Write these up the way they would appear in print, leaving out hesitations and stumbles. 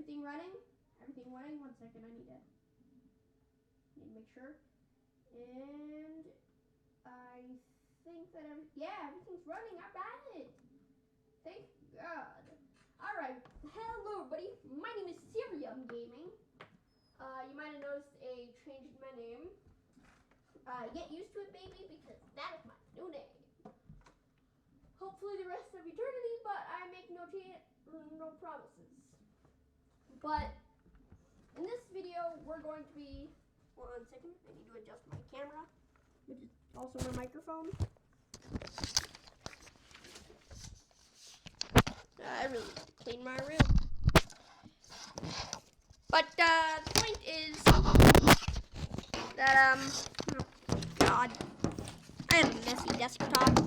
everything running? Everything running? 1 second, I need to make sure. And I think that everything's running. I got it. Thank God. Alright, hello everybody. My name is Syrium Gaming. You might have noticed a change in my name. Get used to it, baby, because that is my new name. Hopefully the rest of eternity, but I make no promises. But in this video, we're going to be... 1 second, I need to adjust my camera, which is also my microphone. I really need to clean my room. But the point is that, oh God, I have a messy desktop.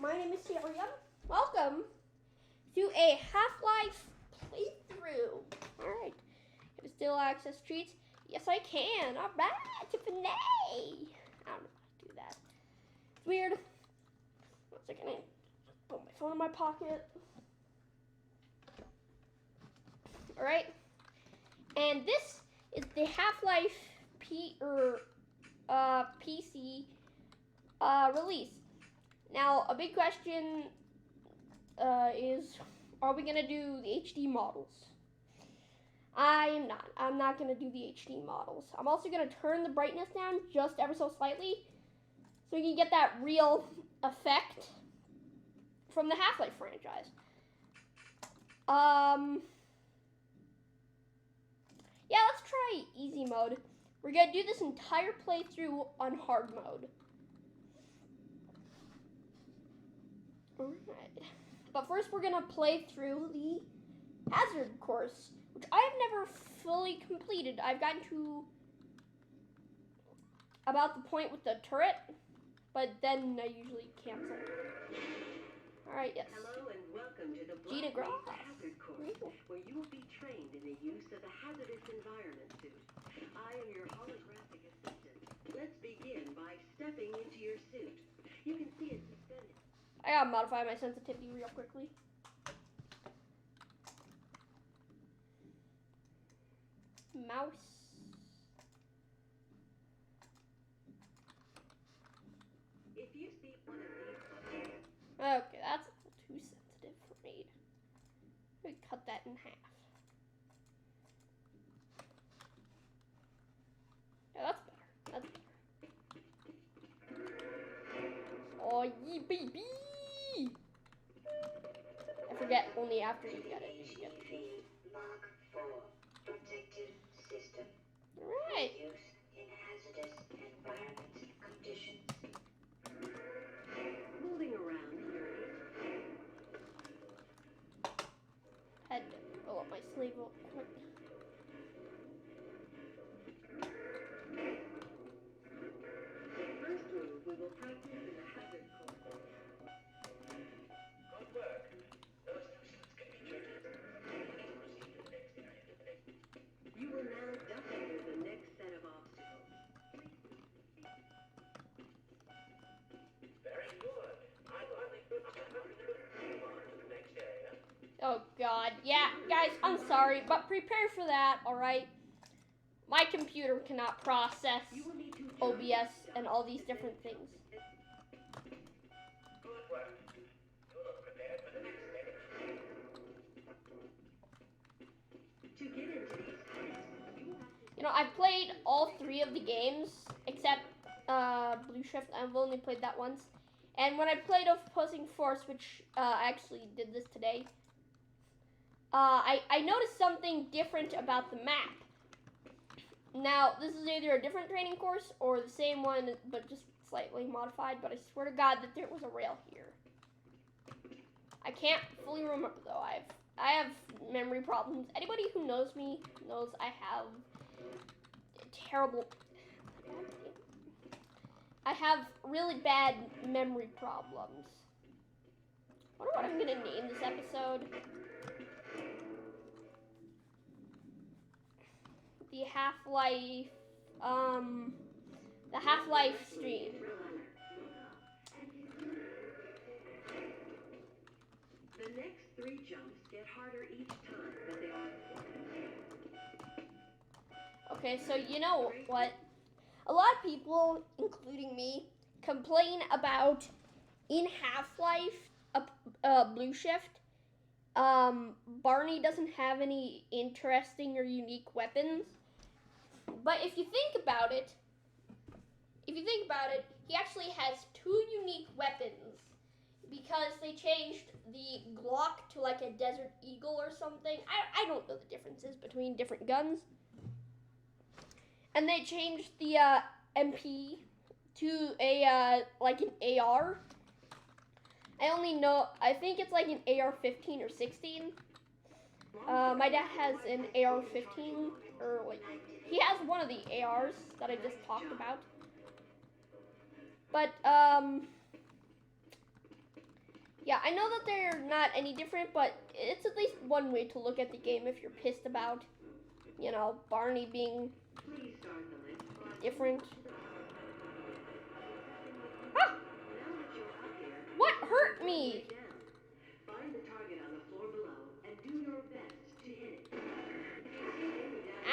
My name is Syrium. Welcome to a Half-Life playthrough. Alright. Can I still access treats? Yes, I can. Alright, Tiffany. I don't know how to do that. It's weird. 1 second. I put my phone in my pocket. Alright. And this is the Half-Life PC release. Now, a big question is, are we going to do the HD models? I am not. I'm not going to do the HD models. I'm also going to turn the brightness down just ever so slightly so we can get that real effect from the Half-Life franchise. Yeah, let's try easy mode. We're going to do this entire playthrough on hard mode. Alright. But first we're going to play through the hazard course, which I have never fully completed. I've gotten to about the point with the turret, but then I usually cancel. Alright, yes. Hello and welcome to the hazard course, where you will be trained in the use of the hazardous environment suit. I am your holographic assistant. Let's begin by stepping into your suit. You can see it suspended. I gotta modify my sensitivity real quickly. Mouse. If you see one of these... Okay, that's a little too sensitive for me. Let me cut that in half. Yeah, that's better. That's better. Oh, yeah, baby! I forget only after you get it. Mark 4 protected system. Alright. Use in hazardous environment conditions. Moving around here. Had to roll up my sleeve real quick. The first move we will practice in the hazard course. Good work. Those two suits can be checked. Let's proceed to the next area. You will now duck under the next set of obstacles. Very good. I think we'll move on to the next area. Oh God, yeah, guys, I'm sorry, but prepare for that, alright? My computer cannot process OBS and all these different things. Good work. You look prepared for the next stage. To get into these tests, you will have to... You know, I've played all 3 of the games, except Blue Shift. I've only played that once. And when I played Opposing Force, which I actually did this today, I noticed something different about the map. Now, this is either a different training course or the same one, but just slightly modified, but I swear to God that there was a rail here. I can't fully remember, though. I have memory problems. Anybody who knows me knows I have terrible... I have really bad memory problems. I wonder what I'm going to name this episode. The Half-Life stream. The next 3 jumps get harder each time, but they are... Okay, so you know what? A lot of people, including me, complain about in Half-Life, Blue Shift, Barney doesn't have any interesting or unique weapons. But if you think about it, he actually has 2 unique weapons because they changed the Glock to like a Desert Eagle or something. I don't know the differences between different guns. And they changed the MP to a like an AR. I think it's like an AR-15 or 16. My dad has an AR-15, or like, he has one of the ARs that I just talked about. But, yeah, I know that they're not any different, but it's at least one way to look at the game if you're pissed about, you know, Barney being different. Ah! What hurt me? Find the target on the floor below and do your best to hit it.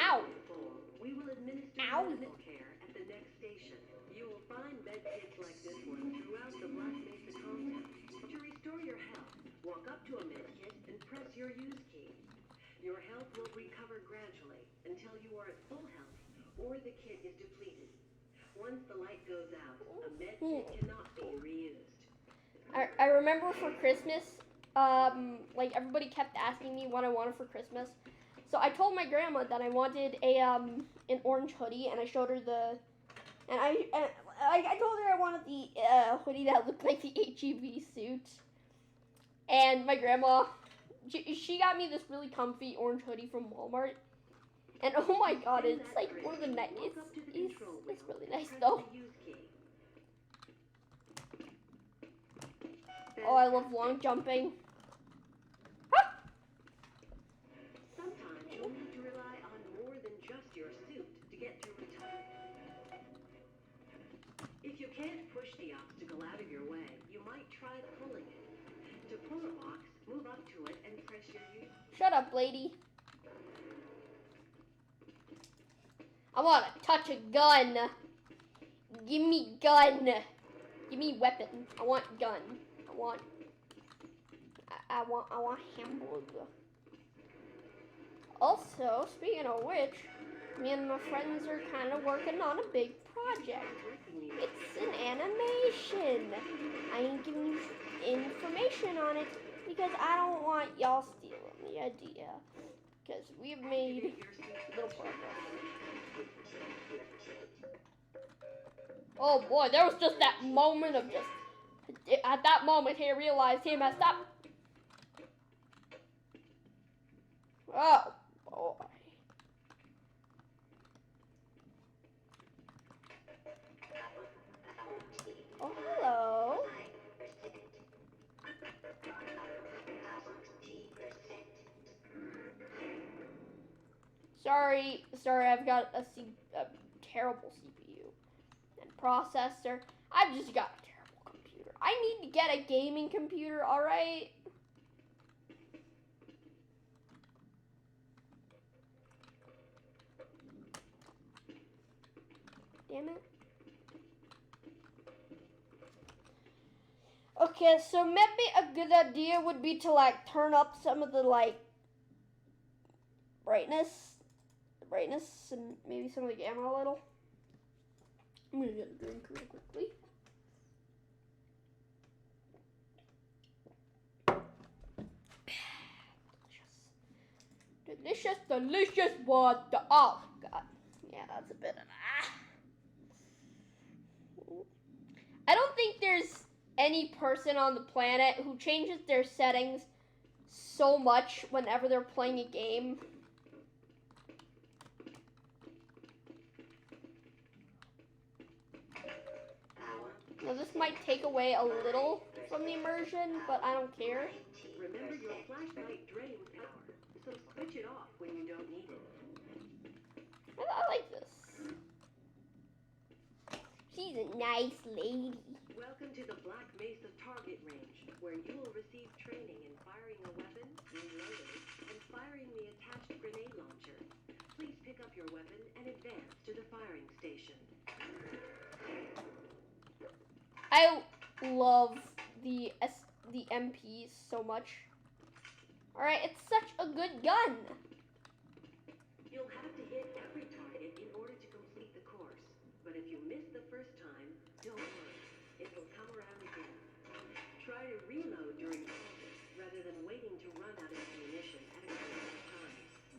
Ow! We will administer medical care at the next station. You will find med kits like this one throughout the Black Mesa compound. To restore your health, walk up to a med kit and press your use key. Your health will recover gradually until you are at full health or the kit is depleted. Once the light goes out, a med kit cannot be reused. I remember for Christmas, like everybody kept asking me what I wanted for Christmas. So I told my grandma that I wanted an orange hoodie, and I showed her I told her I wanted the hoodie that looked like the HEB suit. And my grandma, she got me this really comfy orange hoodie from Walmart. And oh my god, it's like one of the nice, it's really nice though. Oh, I love long jumping. Ah! Sometimes you'll need to rely on more than just your suit to get through a tunnel. If you can't push the obstacle out of your way, you might try pulling it. To pull a box, move up to it and press your use. Shut up, lady. I want to touch a gun. Give me gun. Give me weapon. I want gun. I want hamburger. Also, speaking of which, me and my friends are kind of working on a big project. It's an animation. I ain't giving you information on it because I don't want y'all stealing the idea. Because we've made little progress. Oh boy, there was just that moment of just... At that moment, he realized he messed up. Oh boy. Oh, hello. Sorry, I've got a terrible CPU and processor. I've just got a terrible computer. I need to get a gaming computer, alright? Damn it. Okay, so maybe a good idea would be to like turn up some of the like brightness and maybe some of the gamma a little. I'm gonna get a drink real quickly. Delicious water. Oh god. Yeah, that's a bit of I don't think there's any person on the planet who changes their settings so much whenever they're playing a game. Now this might take away a little from the immersion, but I don't care. Remember, your flashlight drains power, so switch it off when you don't need it. I like this. She's a nice lady. Welcome to the Black Mesa target range, where you will receive training in firing a weapon and advance to the firing station. I love the MPs so much. Alright, it's such a good gun. You'll have to hit every target in order to complete the course. But if you miss the first time, don't worry. It will come around again. Try to reload during pauses rather than waiting to run out of ammunition at a critical time.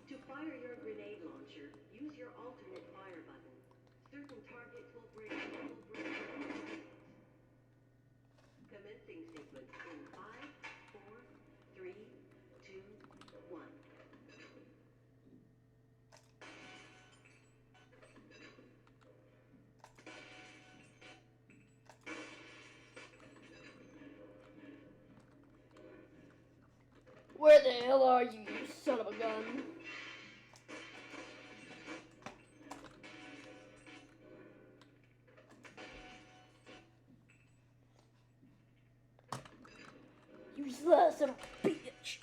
To fire your grenade launcher, use your alternate fire button. Certain targets will break. Commencing sequence in 5, 4, 3, 2, 1. Where the hell are you, you son of a gun? You son of a bitch.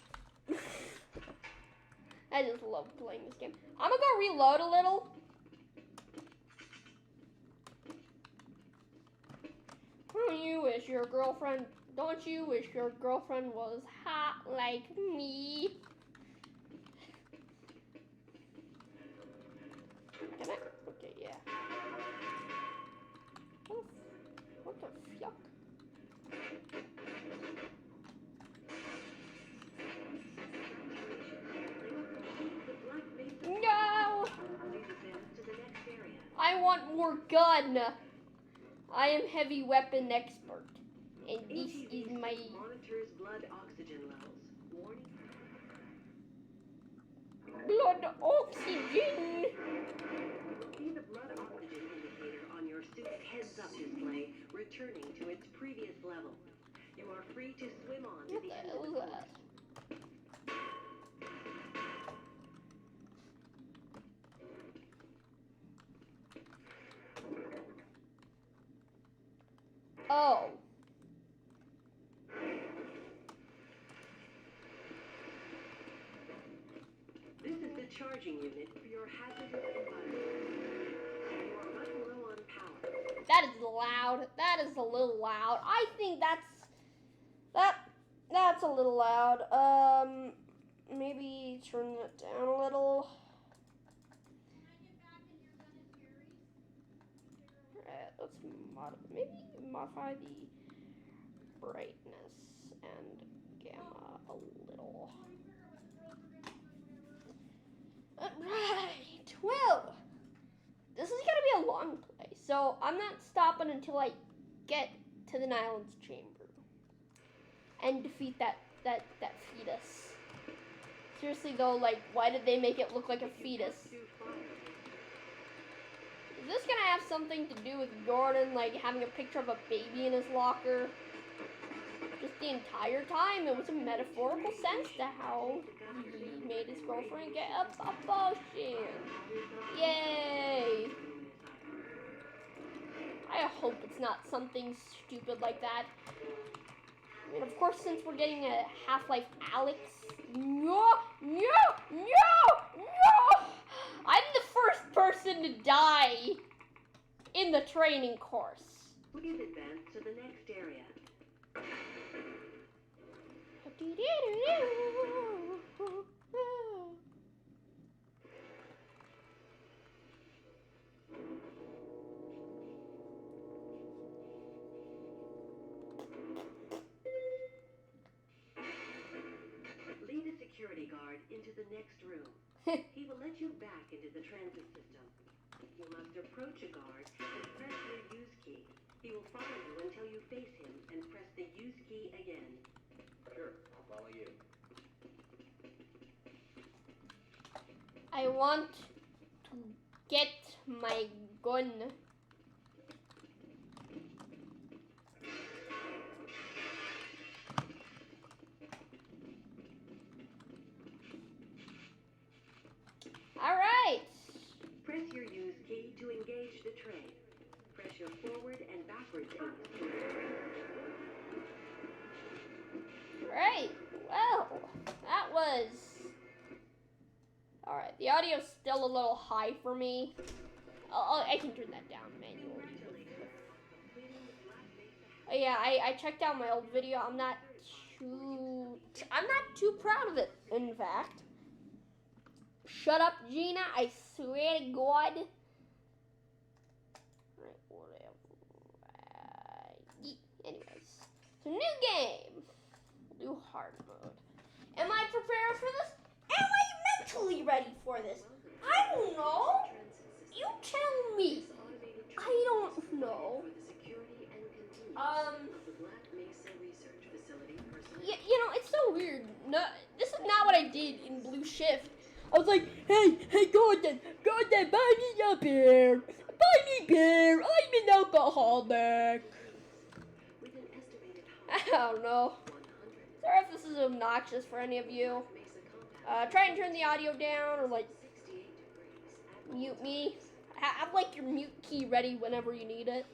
I just love playing this game. I'm gonna go reload a little. Don't you wish your girlfriend was hot like me? Can I? Okay, yeah. What the fuck? No! I want more gun. I am heavy weapon expert, and this is my monitors blood oxygen levels. Warning. blood oxygen. You'll see the blood oxygen indicator on your suit's heads-up display returning to its previous level. You are free to swim on to What the the end hell of is the that? course. Oh. This is the charging unit for your hazardous environment. You are running low on power. That is loud. That is a little loud. I think that's a little loud. Maybe turn it down a little. Alright, let's maybe modify the brightness and gamma a little. Alright, well, this is gonna be a long play, so I'm not stopping until I get to the Nylon's chamber and defeat that fetus. Seriously though, like, why did they make it look like a fetus? Is this gonna have something to do with Gordon, like, having a picture of a baby in his locker? Just the entire time, it was a metaphorical sense to how he made his girlfriend get a potion. Yay! I hope it's not something stupid like that. I mean, of course, since we're getting a Half-Life Alex. No! I'm the first person to die in the training course. Please advance to the next area. Lead a security guard into the next room. He will let you back into the transit system. You must approach a guard and press your use key. He will follow you until you face him and press the use key again. Sure, I'll follow you. I want to get my gun. Alright. Press your use key to engage the train. Press your forward and backward keys to Right. Well, that Alright, the audio's still a little high for me. I can turn that down manually. Oh yeah, I checked out my old video. I'm not too proud of it, in fact. Shut up, Gina. I swear to God. Alright, whatever. Anyways. So, new game. We'll do hard mode. Am I prepared for this? Am I mentally ready for this? I don't know. You tell me. I don't know. Yeah, you know, it's so weird. No, this is not what I did in Blue Shift. I was like, hey, Gordon, buy me a beer. Buy me beer. I'm an alcoholic. I don't know. Sorry if this is obnoxious for any of you. Try and turn the audio down or like mute me. Have like your mute key ready whenever you need it.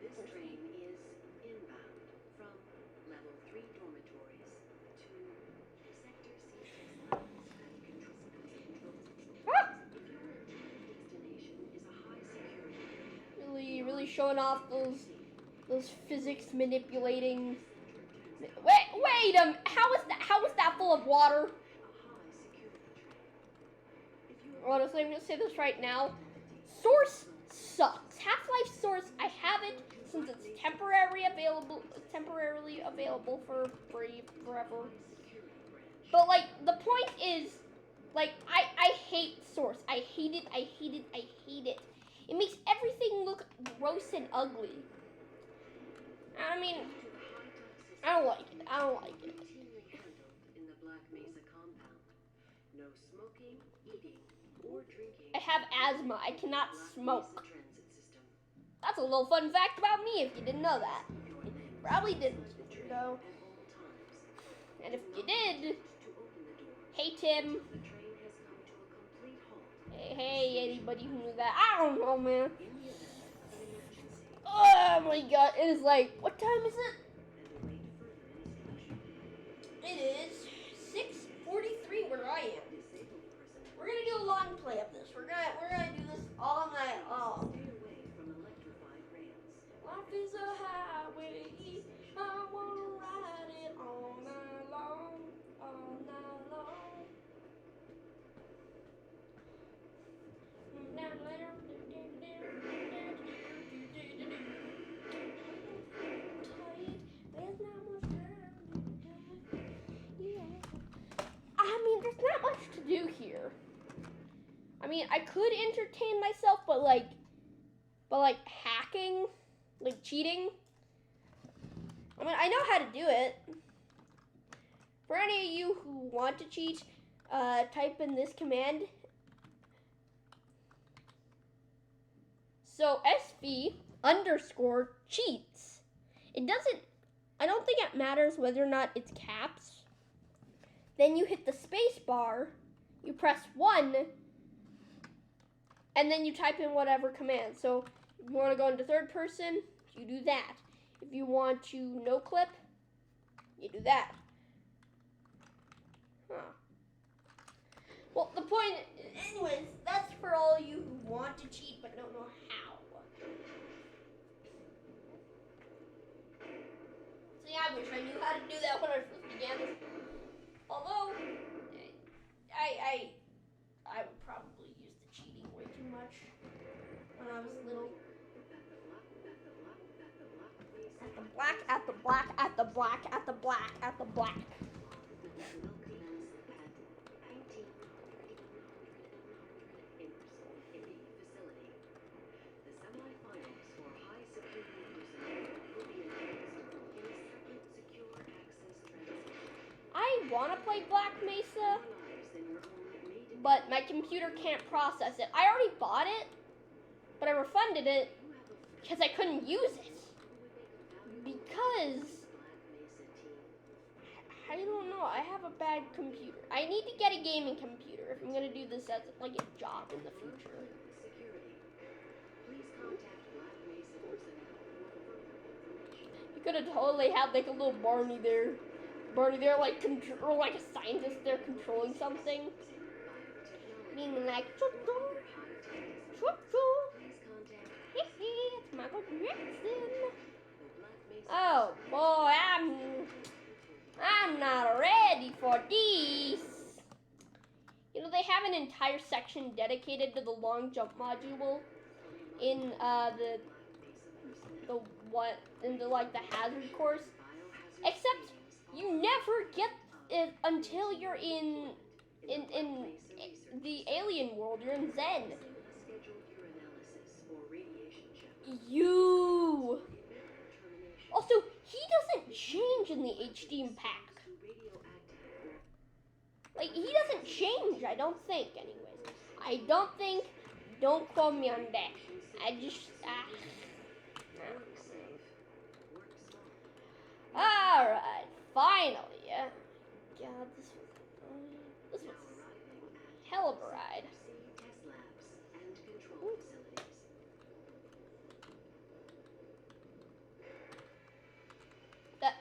This train is inbound from level 3 dormitories to sector C6 levels and control. Ah! If your intended destination is a high security, Really showing off those physics manipulating. Wait, how is that full of water? Honestly, I'm gonna say this right now. Source sucks. Half-Life Source, I have it since it's temporarily available for free forever. But like the point is, like I hate Source. I hate it. It makes everything look gross and ugly. I mean, I don't like it. routinely handled in the Black Mesa compound. No smoking, eating, or drinking. I have asthma. I cannot smoke. Black Mesa transit system. That's a little fun fact about me if you didn't know that. Probably didn't, though. And if you did, hey Tim. The train has come to a complete halt. Hey, anybody who knew that. I don't know, man. In the event of an emergency, Oh my god, it is like, what time is it? and await further installation. It is 6:43 where I am. Disabled personnel. We're gonna do a long play of this. We're gonna do this all night long. Stay away from electrified rails. Life is a highway. I wanna ride it all night long. I mean, there's not much to do here. I mean, I could entertain myself, but like hacking, like cheating. I mean, I know how to do it. For any of you who want to cheat, type in this command. So SV_cheats. It doesn't, I don't think it matters whether or not it's caps. Then you hit the space bar, you press 1, and then you type in whatever command. So if you want to go into third person, you do that. If you want to no clip, you do that. Huh. Well, the point, anyways, that's for all you who want to cheat but don't know how. See, I wish I knew how to do that when I first began this. Although, I would probably use the cheating way too much when I was little. At the black. I want to play Black Mesa, but my computer can't process it. I already bought it, but I refunded it because I couldn't use it. Because, I don't know, I have a bad computer. I need to get a gaming computer if I'm going to do this as like a job in the future. You could have totally had like a little Barney there. Barney, they're like or like a scientist. They're controlling something. Meaning like, choo it's Michael Jackson. Oh boy, I'm not ready for this. You know, they have an entire section dedicated to the long jump module in like the hazard course. Except you never get it until you're in the alien world. You're in Zen. You. Also, he doesn't change in the HD pack. Like, he doesn't change, I don't think, anyways. I don't think, don't quote me on that. I just, Alright, finally, yeah. God, this was hell of a ride. Ooh. But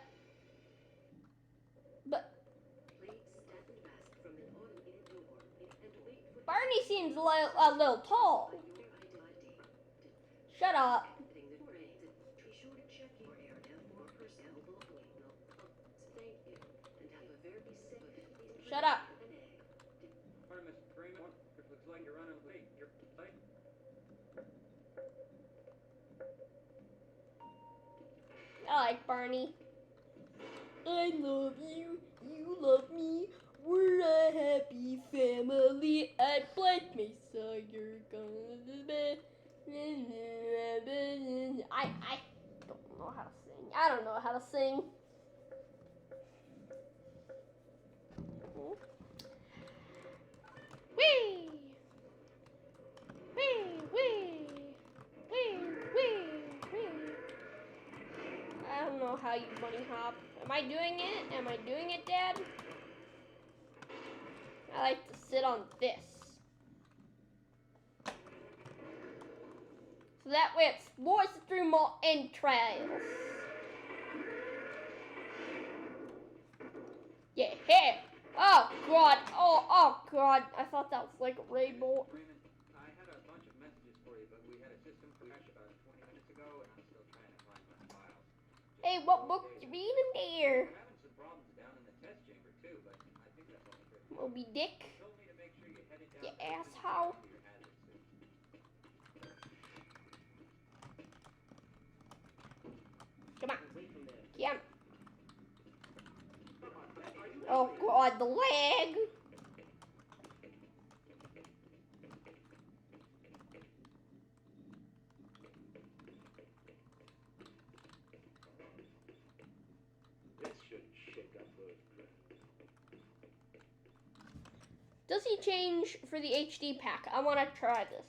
Barney seems a little tall. Shut up. Shut up. Looks like you're running late. You're late. I like Barney. I love you. You love me. We're a happy family at Black Mesa. You're gonna be. I don't know how to sing. I don't know how to sing. Wee! Wee! Wee! Wee! Wee! Wee! I don't know how you bunny hop. Am I doing it? Am I doing it, Dad? I like to sit on this. So that way it explores through more entrails. Yeah, here. Oh, God. Oh, God. I thought that was like a rainbow. I had a bunch of messages for you, but we had a system crash about 20 minutes ago, and I'm still trying to find my files. Hey, what book you reading there? We're having some problems down in the test chamber, too, but I think that's only for Moby Dick. You told me to make sure you headed down You asshole. to your hazard suit. Come on. Come. Oh, God, the leg. This should shake up those drift. Does he change for the HD pack? I want to try this.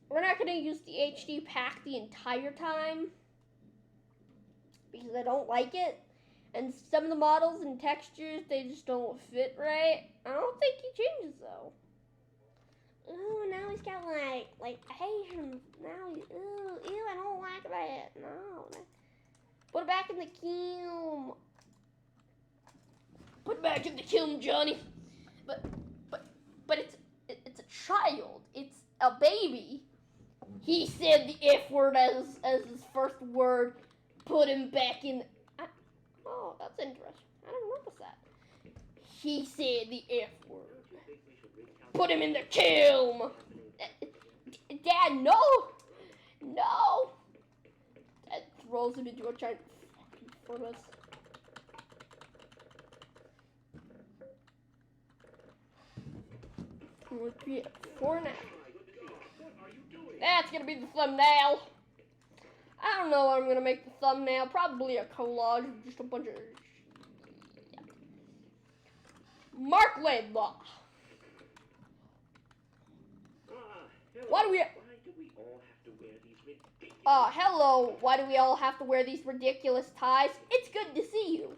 We're not going to use the HD pack the entire time because I don't like it. And some of the models and textures, they just don't fit right. I don't think he changes, though. Ooh, now he's got like Asian. Now he's, ew, I don't like that. No. Put it back in the kiln. Put it back in the kiln, Johnny. But it's a child. It's a baby. He said the F word as his first word. Put him back in. Oh, that's interesting. I didn't notice that. He said the F word. Put him in the kiln. Dad, no. No. Dad throws him into a giant fucking furnace. We'll create a format. That's gonna be the thumbnail. I don't know what I'm gonna make the thumbnail. Probably a collage of just a bunch of Mark Laidlaw. Why do we all have to wear these ridiculous hello. Why do we all have to wear these ridiculous ties? It's good to see you.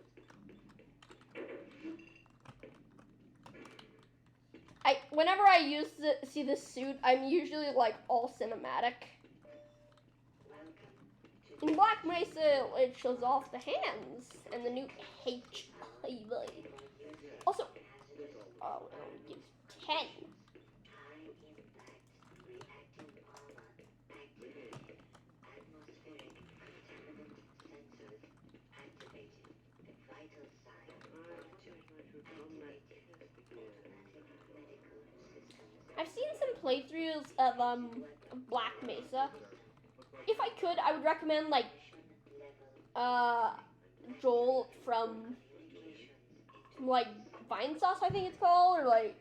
Whenever I see this suit, I'm usually like all cinematic. Welcome to In Black Mesa, it shows off the hands and the new HIV. Also, oh, it only gives 10. I've seen some playthroughs of Black Mesa. If I could, I would recommend like Joel from like Vine Sauce, I think it's called, or like,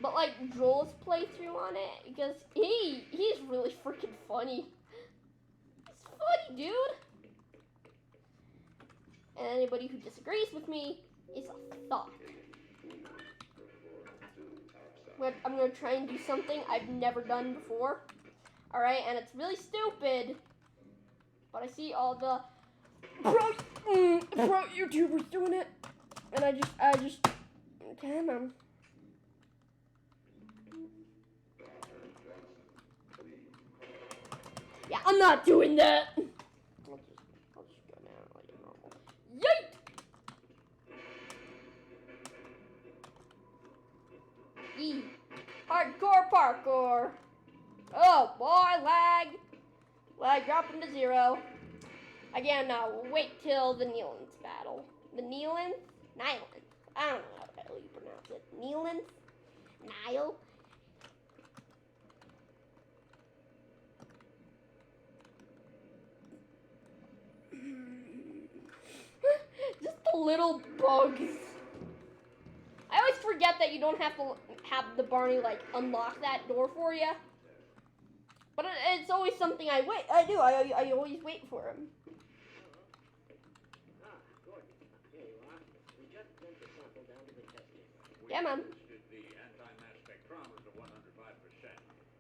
but like Joel's playthrough on it because he's really freaking funny. He's funny, dude. And anybody who disagrees with me is a thought. I'm gonna try and do something I've never done before. Alright, and it's really stupid. But I see all the pro YouTubers doing it. And I just come on. Yeah, I'm not doing that. I'll just go down like normal. Yeet! Yee. Hardcore parkour. Oh boy, lag. Lag dropping to 0. Again, now wait till the Neelanth battle. The Neelanth? Nylanth. I don't know how the hell you pronounce it. Neelanth? Nile? Just the little bugs. I always forget that you don't have to have the Barney like unlock that door for you. But it's always something I do. I always wait for him. Yeah, man. The anti-mass spectrometer 105%.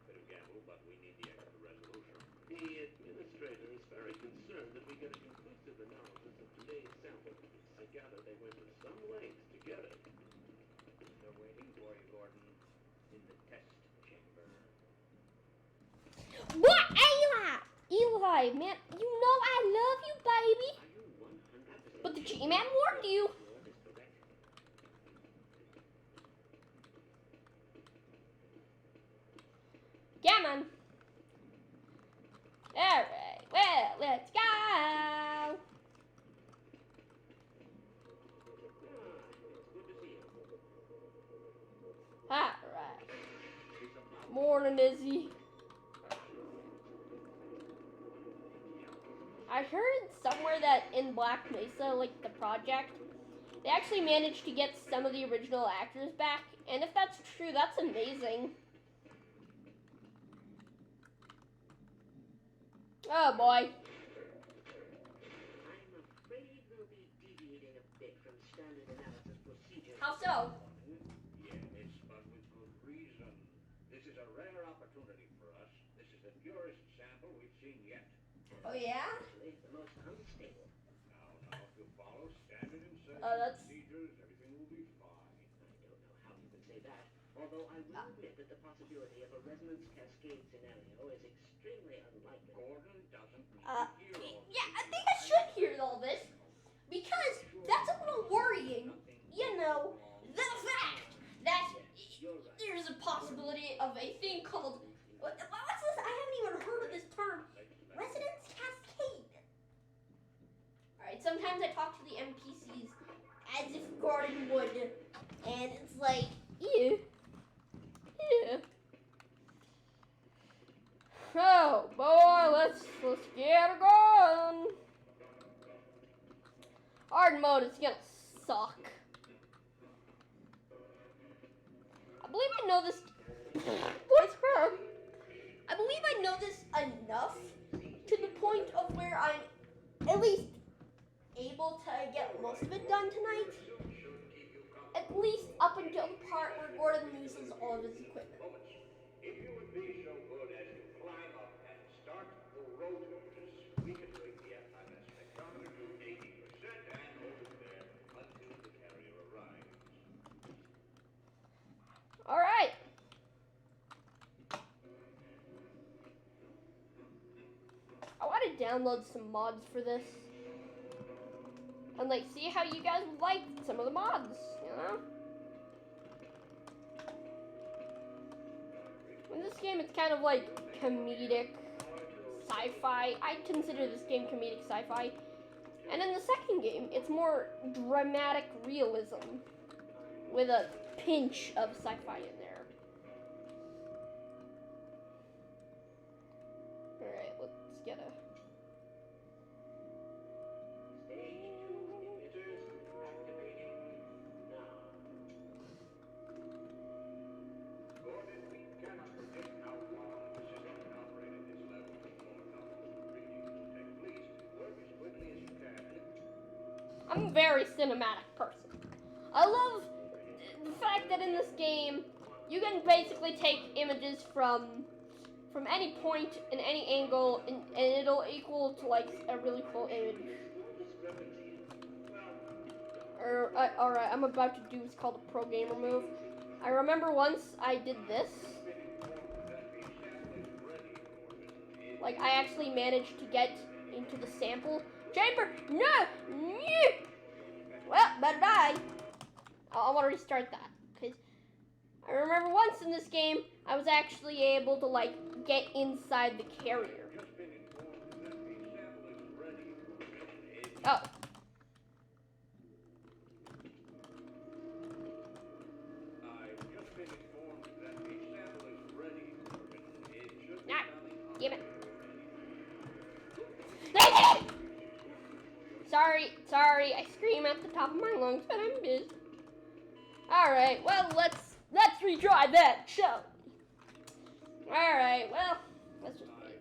Bit of gamble, but we need the extra resolution. The administrator is very concerned that we get a conclusive analysis of today's sample. I gather they went to some lengths to get it. They're waiting for you, Gordon, in the test chamber. What, Eli? Eli, man, you know I love you, baby. But the G-Man warned you. Yeah, man. Alright, well, let's go. Alright. Morning, Izzy. I heard somewhere that in Black Mesa, like the project, they actually managed to get some of the original actors back. And if that's true, that's amazing. Oh boy. I'm afraid we'll be deviating a bit from standard analysis procedures. How so? Yes, but with good reason. This is a rare opportunity for us. This is the purest sample we've seen yet. Oh yeah? Actually, the most unstable. Now, if you follow standard insertion that's- procedures, everything will be fine. I don't know how you can say that, although I will admit that the possibility of a resonance cascade scenario is extremely unlikely. Gordon doesn't need to hear all Yeah, I think I should hear all this. Because that's a little worrying. You know, the fact that there's a possibility of a thing called, what's this? I haven't even heard of this term. Resonance cascade. Alright, sometimes I talk to the NPCs as if Gordon would. And it's like, ew. Ew. Oh boy, let's get her going. Hard mode is gonna suck. I believe I know this. What's her? I believe I know this enough to the point of where I'm at least able to get most of it done tonight. At least up until the part where Gordon loses all of his equipment. If you would be so good as to climb up and start the rotors, we can bring the anti-mass spectrometer to 80% and hold it there until the carrier arrives. All right. I want to download some mods for this. And like, see how you guys would like some of the mods, you know? In this game, it's kind of like comedic sci-fi. I consider this game comedic sci-fi. And in the second game, it's more dramatic realism with a pinch of sci-fi in there. Alright, let's get a... Stage 2 emitters activating now. Gordon, we cannot predict how long the system can operate at this level before comfortable readings will take place. Work as quickly as you can. I'm a very cinematic person. I love the fact that in this game, you can basically take images from any point in any angle, and it'll equal to like a really cool image. Alright, I'm about to do what's called a pro gamer move. I remember once I did this. Like, I actually managed to get into the sample chamber. No! Well, better die. I want to restart that. Because I remember once in this game, I was actually able to, like, get inside the carrier. Oh. Ah, damn it. Sorry, I scream at the top of my lungs, but I'm busy. Alright, well, let's retry that, shall we? Alright, well, let's just wait.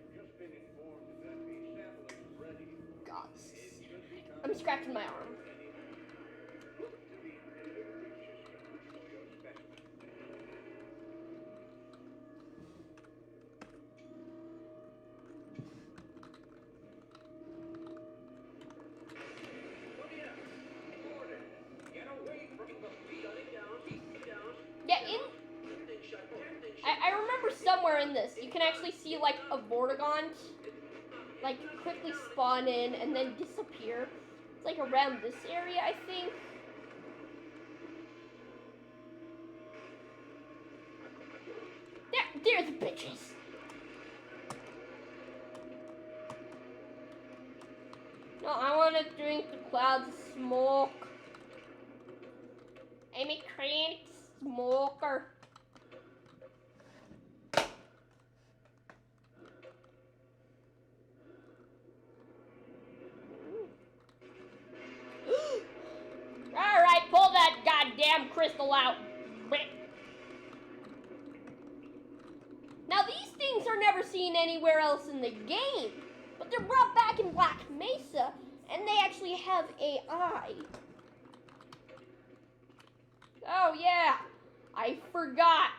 God, I'm scratching my arm. I remember somewhere in this, you can actually see like a Vortigaunt, like quickly spawn in and then disappear. It's like around this area, I think. There's the bitches. No, I want to drink the clouds of smoke. I'm a chronic smoker. Alright, pull that goddamn crystal out. Now these things are never seen anywhere else in the game, but they're brought back in Black Mesa, and they actually have AI. Oh yeah, I forgot.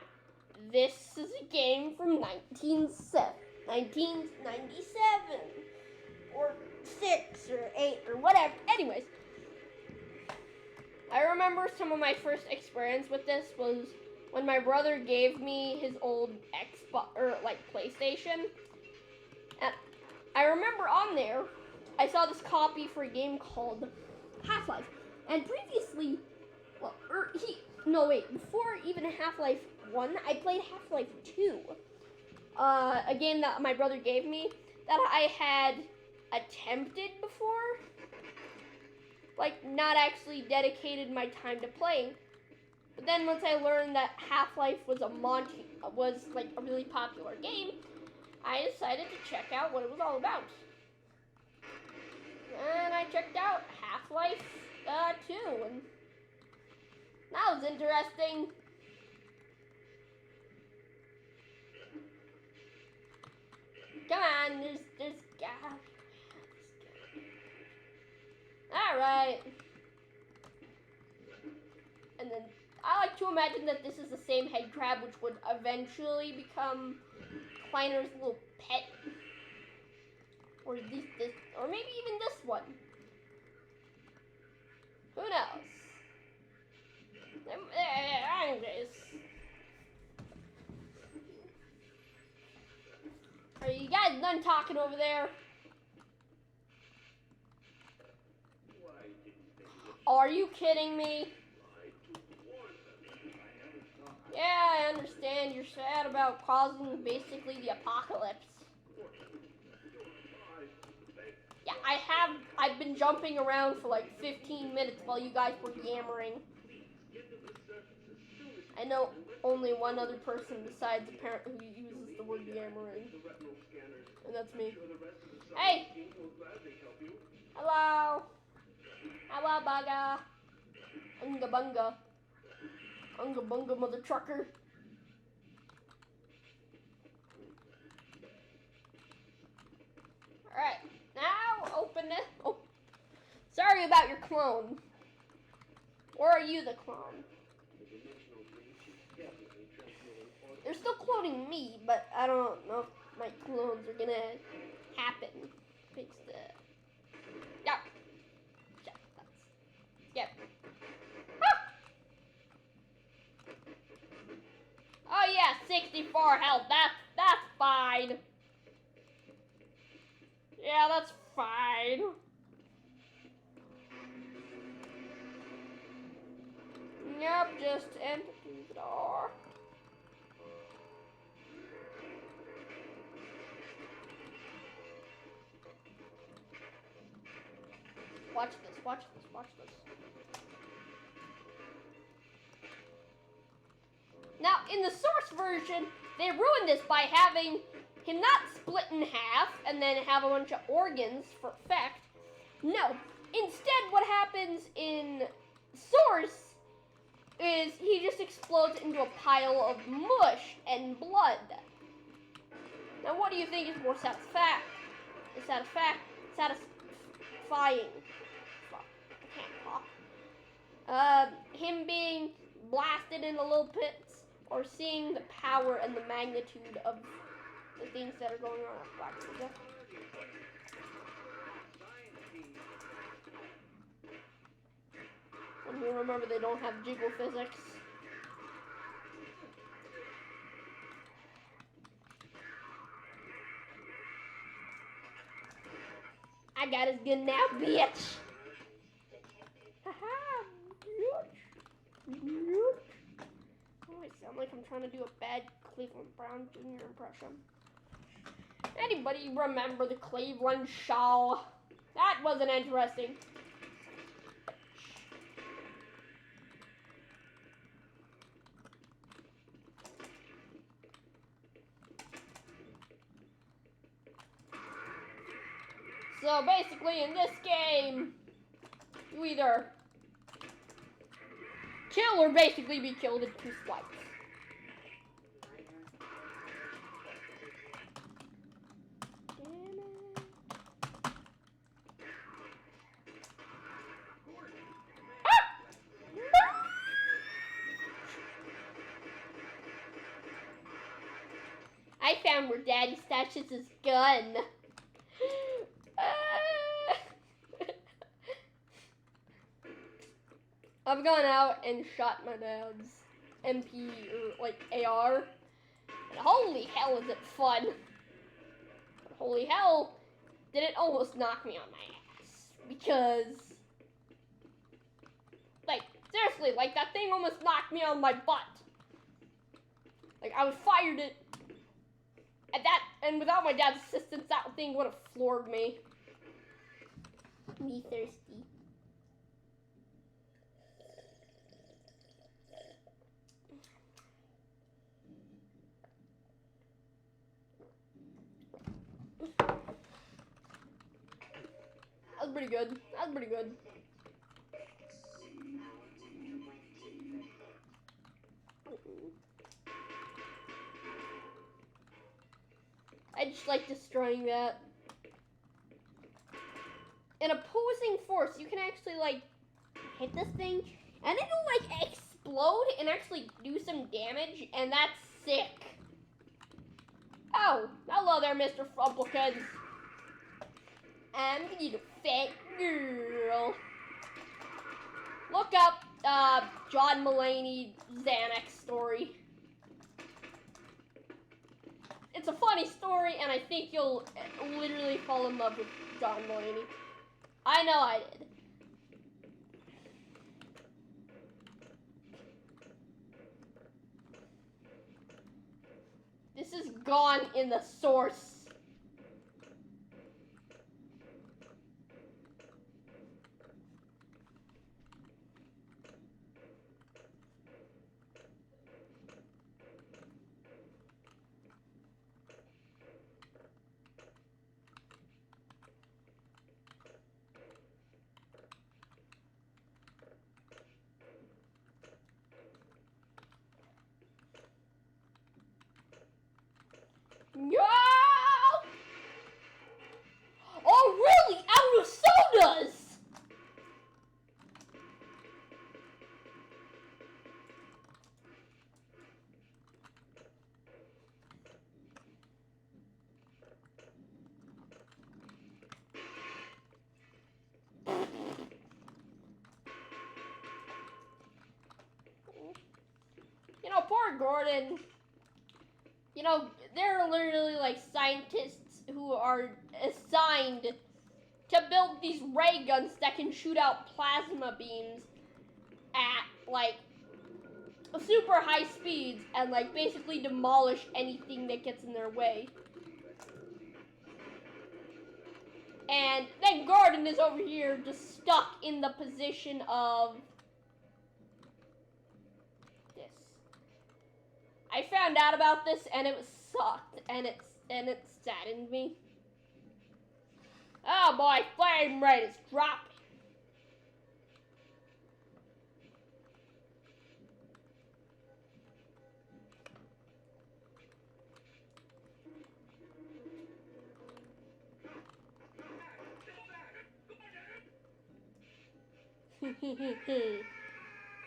This is a game from 1997, or 6, or 8, or whatever. Anyways, I remember some of my first experience with this was when my brother gave me his old Xbox, or like PlayStation. And I remember on there, I saw this copy for a game called Half-Life. And previously, before even Half-Life 1, I played Half-Life 2. A game that my brother gave me that I had attempted before. Like, not actually dedicated my time to playing. But then once I learned that Half-Life was like a really popular game, I decided to check out what it was all about. And I checked out Half-Life 2, and that was interesting. Come on, there's gas. Alright. And then I like to imagine that this is the same head crab which would eventually become Kleiner's little pet. Or this, or maybe even this one. Who knows? Anyways. Are you guys done talking over there? Are you kidding me? Yeah, I understand you're sad about causing basically the apocalypse. Yeah, I've been jumping around for like 15 minutes while you guys were yammering. I know only one other person besides a parent who uses the word yammering. And that's me. Hey! Hello! Hello, bugga! Unga bunga. Unga bunga, mother trucker. Alright, now open it. Oh, sorry about your clone. Or are you the clone? They're still cloning me, but I don't know if my clones are gonna happen. Fix the... Yep. Yep. Ah! Oh yeah, 64 health. That's fine. Yeah, that's fine. Yep, just empty the door. Watch this, watch this, watch this. Now, in the source version, they ruined this by having him not split in half and then have a bunch of organs for effect. No. Instead, what happens in source is he just explodes into a pile of mush and blood. Now, what do you think is more satisfying? I can't talk. Him being blasted into little pits, or seeing the power and the magnitude of the things that are going on at Black Widow. And you remember they don't have jiggle physics. I got his gun now, bitch! Haha, bitch! Oh, I sound like I'm trying to do a bad Cleveland Brown Jr. impression. Anybody remember the Cleveland Shaw? That wasn't interesting. So basically in this game, you either kill or basically be killed in 2 swipes. I found where Daddy stashes his gun. I've gone out and shot my dad's MP or like AR. And holy hell is it fun. But holy hell did it almost knock me on my ass. Because like seriously, like that thing almost knocked me on my butt. Like I was fired it at that, and without my dad's assistance that thing would have floored me. Me thirsty. That was pretty good. That was pretty good. I just like destroying that. In opposing force, you can actually like hit this thing and it'll like explode and actually do some damage, and that's sick. Oh, hello there, Mr. Frumplikins. I'm you fat girl. Look up John Mulaney Xanax story. It's a funny story, and I think you'll literally fall in love with John Mulaney. I know I did. This is gone in the source. No! Oh, really? Out of sodas! You know, poor Gordon. You know, there are literally like scientists who are assigned to build these ray guns that can shoot out plasma beams at like super high speeds and like basically demolish anything that gets in their way. And then Gordon is over here just stuck in the position of this. I found out about this and it was sucked and it saddened me. Oh boy, flame rate is dropping.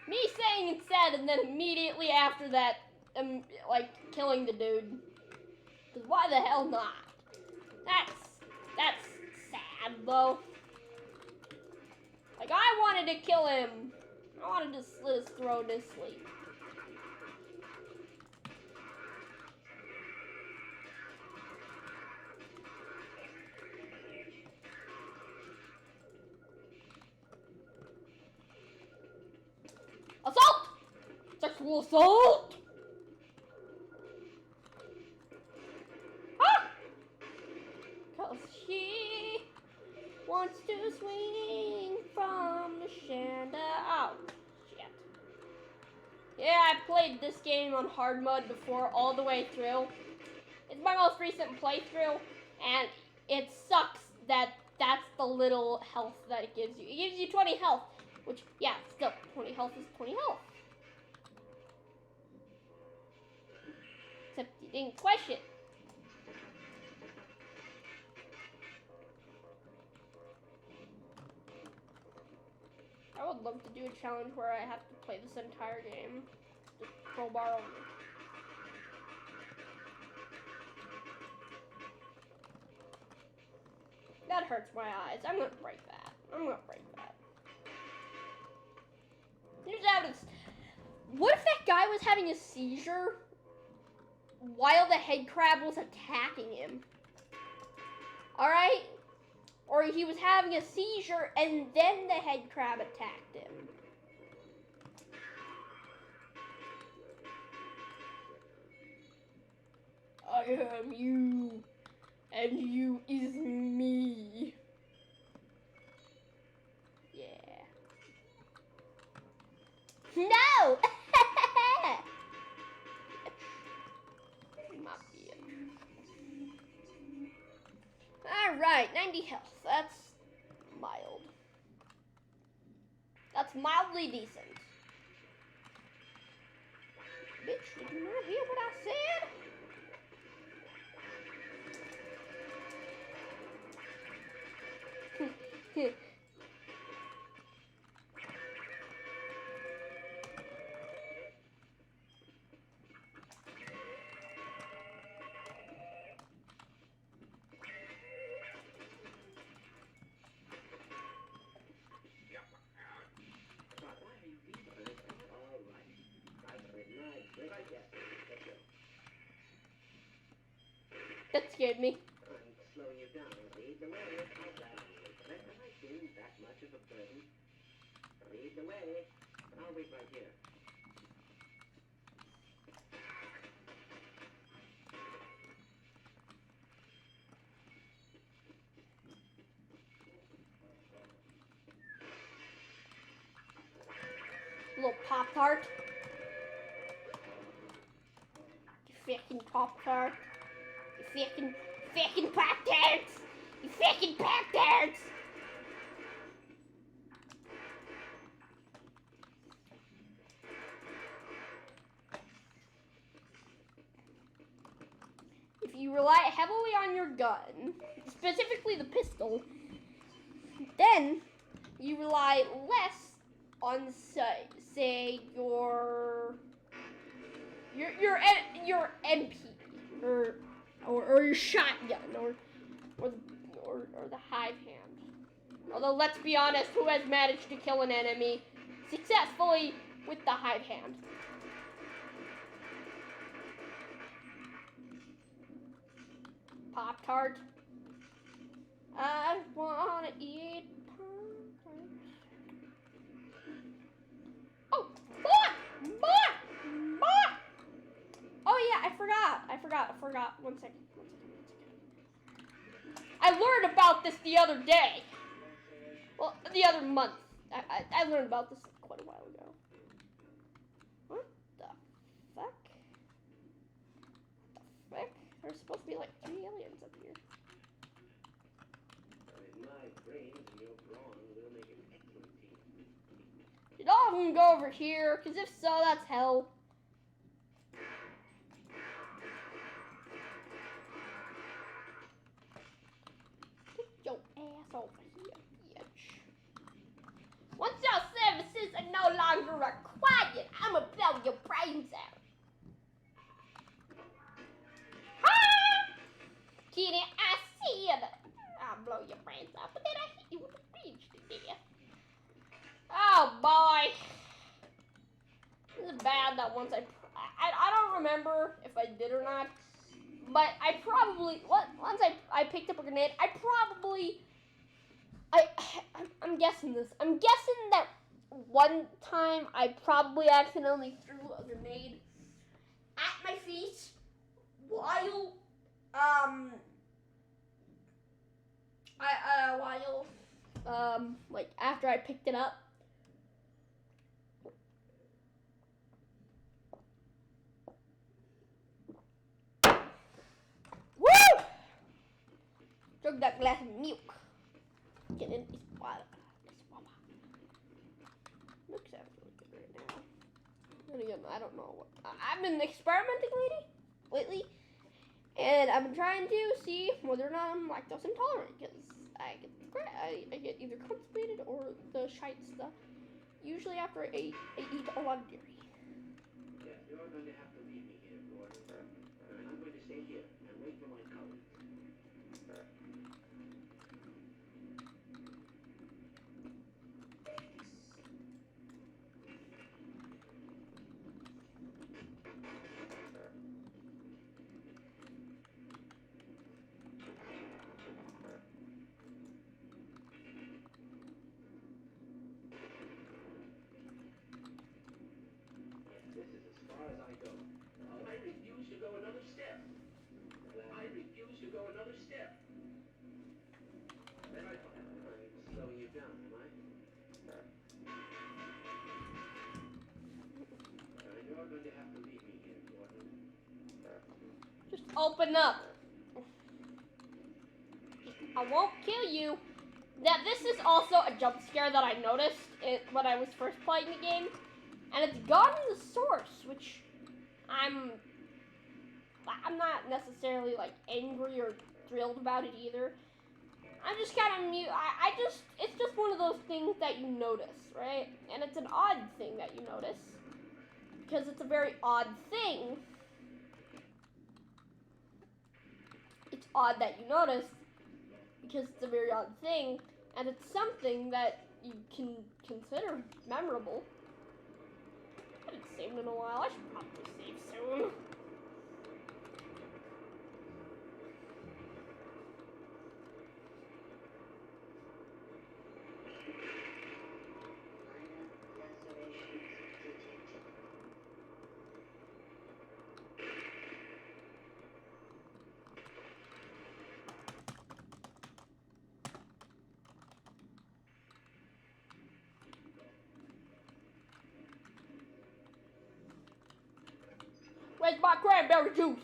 Me saying it's sad and then immediately after that, like killing the dude. Cause why the hell not? That's sad though. Like I wanted to kill him. I wanted to slit his throat in his sleep. Assault! Sexual assault! Ah! Cause she wants to swing from the chandelier. Oh, shit. Yeah, I played this game on hard mode before all the way through. It's my most recent playthrough, and it sucks that that's the little health that it gives you. It gives you 20 health, which, yeah, still, 20 health is 20 health. Except you didn't question it. I would love to do a challenge where I have to play this entire game. Just crowbar only. That hurts my eyes. I'm gonna break that. Here's evidence. What if that guy was having a seizure while the head crab was attacking him? Alright? Or he was having a seizure and then the head crab attacked him. I am you, and you is me. Yeah. No! My bitch. Alright, 90 health. That's mild. That's mildly decent. Bitch, did you not hear what I said? That scared me. I'm slowing you down. Lead the way. Let the light in that much of a burden. Lead the way. I'll wait right here. Little Pop-Tart. You fucking Pop-Tart. You fucking Pop-Tarts. You fucking Pop-Tarts. If you rely heavily on your gun, specifically the pistol, then you rely less on, say your MP or your shotgun or the hive hand. Although let's be honest, who has managed to kill an enemy successfully with the hive hand? Pop-Tart. I wanna eat Pop-Tarts. Oh, boy! Oh yeah, I forgot. One second. I learned about this the other day. Well, the other month. I learned about this quite a while ago. What the fuck? There's supposed to be like 3 aliens up here. My brains and your brawn will make an excellent team. Did all of them go over here? Because if so, that's hell. Get your ass over here, bitch. Once your services are no longer required, I'ma blow your brains out. Kitty, I said I'll blow your brains out, but then I hit you with a bridge to death. Oh boy. This is bad that once I don't remember if I did or not, but I probably, once I picked up a grenade, I'm guessing this. I'm guessing that one time I probably accidentally threw a grenade at my feet while like after I picked it up. Woo! Drink that glass of milk. Get in this water. Looks absolutely good right now. And again, I don't know what. I've been experimenting lately, and I've been trying to see whether or not I'm lactose intolerant, because I get either constipated or the shite stuff. Usually after I eat a lot of dairy. Yes, you're going to have to leave me here, Gordon. And I'm going to stay here and wait for my colleagues. This is as far as I go. I refuse to go another step. I refuse to go another step. I'm slowing you down, am I? You're going to have to leave me here, Gordon. Just open up. I won't kill you. Now this is also a jump scare that I noticed when I was first playing the game, and it's gotten the source, which I'm not necessarily like angry or thrilled about it either. I'm just kind of it's just one of those things that you notice, right? And it's an odd thing that you notice because it's a very odd thing. It's odd that you notice because it's a very odd thing, and it's something that you can consider memorable. I haven't saved in a while. I should probably save soon. Where's my cranberry juice?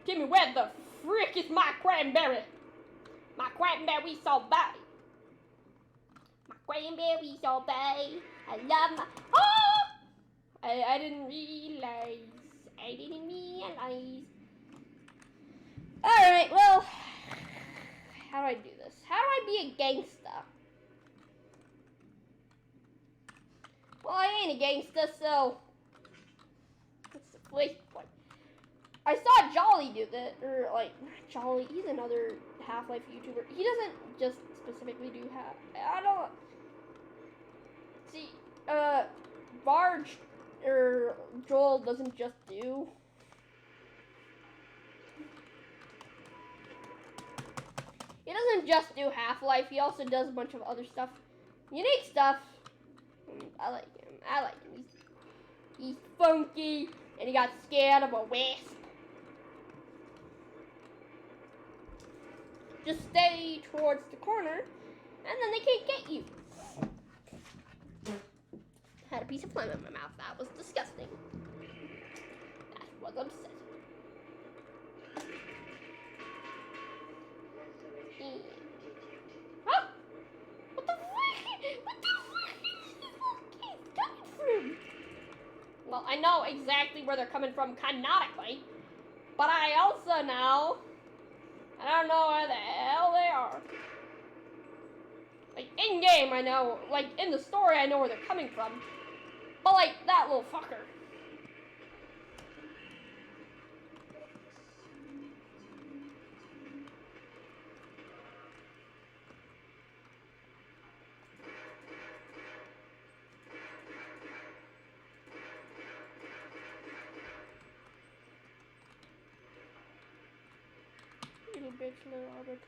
Give me where the frick is my cranberry? My cranberry sorbet. My cranberry sorbet. I love my... Oh! I didn't realize. Alright, well... How do I do this? How do I be a gangsta? Well, I ain't a gangsta, so... What's the first point? I saw Jolly do that, or like, Jolly, he's another Half-Life YouTuber. He doesn't just specifically do I don't... See, Barge, or Joel doesn't just do... He doesn't just do Half-Life, he also does a bunch of other stuff. Unique stuff. I like him. He's funky, and he got scared of a wasp. Just stay towards the corner, and then they can't get you. Had a piece of phlegm in my mouth. That was disgusting. That was upsetting. Huh? What the frick? What the frick is this coming from? Well, I know exactly where they're coming from canonically, but I also know I don't know where the hell they are. Like, in-game, I know. Like, in the story, I know where they're coming from. But, like, that little fucker. Little bitch, little Albert,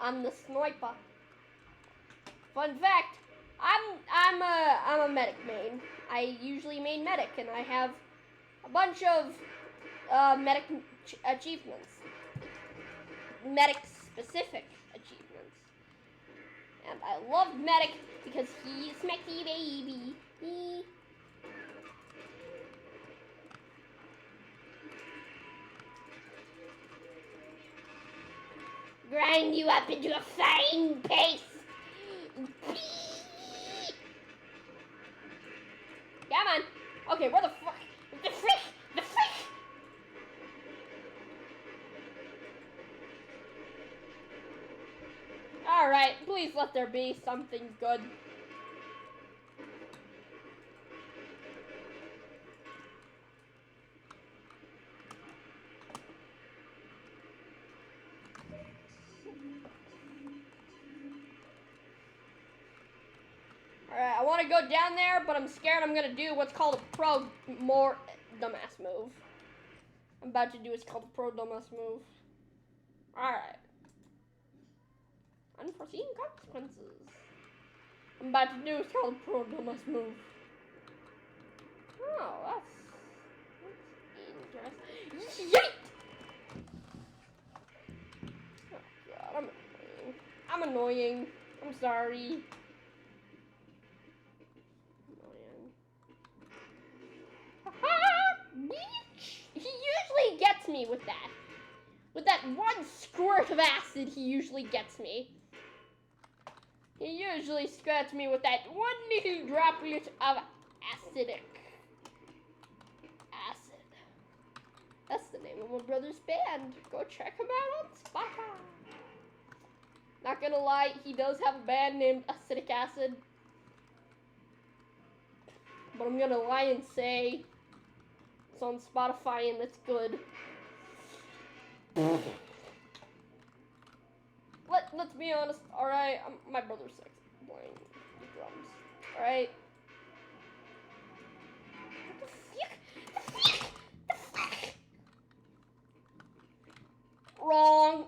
I'm the sniper. Fun fact, I'm a medic main. I usually main medic, and I have a bunch of medic achievements, medic specific achievements, and I love medic because he's smacky baby. Grind you up into a fine paste. Come on. Okay, where the fuck? The frick! The frick! Alright, please let there be something good. Alright, I want to go down there, but I'm scared I'm going to do what's called a more dumbass move. I'm about to do what's called a pro dumbass move. Alright. Unforeseen consequences. I'm about to do what's called a pro dumbass move. Oh, that's interesting. Yeet! Oh god, I'm annoying. I'm sorry. He usually gets me with that. With that one squirt of acid, he usually gets me. He usually squirts me with that one little droplet of acidic acid. That's the name of my brother's band. Go check him out on Spotify. Not gonna lie, he does have a band named Acidic Acid. But I'm gonna lie and say it's on Spotify and it's good. Let's be honest, alright? My brother's sick playing the drums, alright? What the fuck? The fuck? Wrong.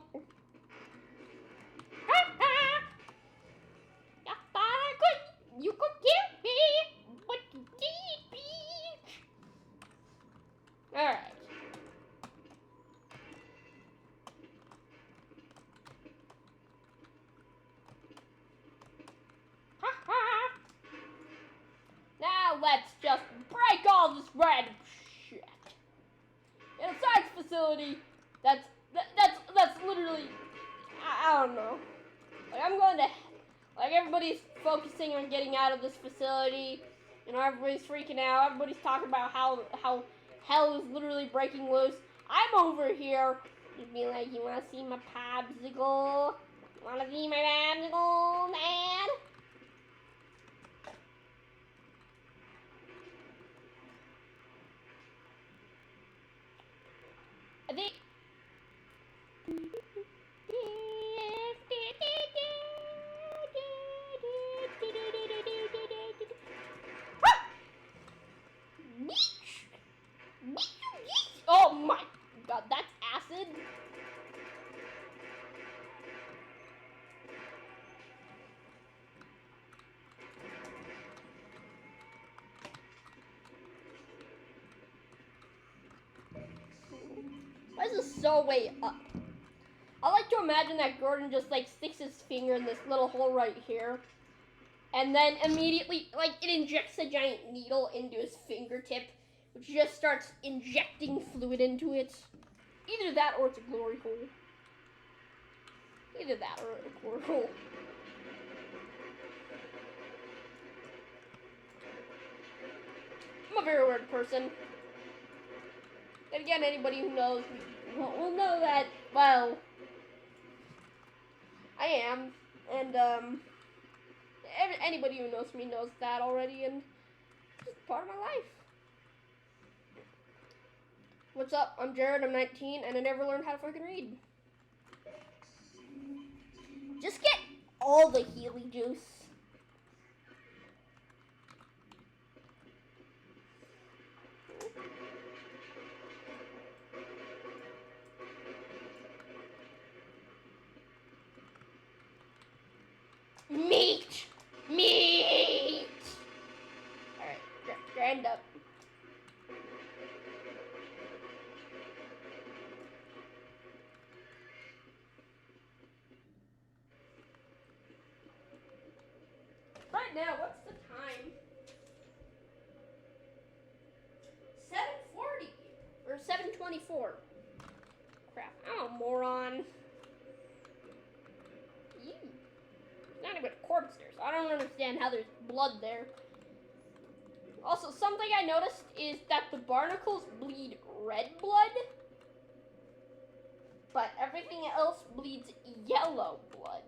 You could kill me, but you did, bitch. Alright. facility that's literally, I don't know. Like, I'm going to, like, everybody's focusing on getting out of this facility. You know, everybody's freaking out. Everybody's talking about how hell is literally breaking loose. I'm over here. You'd be like, you want to see my popsicle? You want to see my popsicle, man? I think... Oh my god, that's acid. Why is this so way up? I like to imagine that Gordon just like sticks his finger in this little hole right here. And then immediately, like, it injects a giant needle into his fingertip, which just starts injecting fluid into it. Either that or it's a glory hole. Either that or a glory hole. I'm a very weird person. And again, anybody who knows me will know that, well, I am. And, anybody who knows me knows that already, and it's just part of my life. What's up? I'm Jared, I'm 19, and I never learned how to fucking read. Just get all the Healy juice. Meat! Meat! Alright, grind up. Right now, what's the time? 7:40 or 7:24. Crap, I'm a moron. Ew. Not even a corpse there, so I don't understand how there's blood there. Also, something I noticed is that the barnacles bleed red blood, but everything else bleeds yellow blood.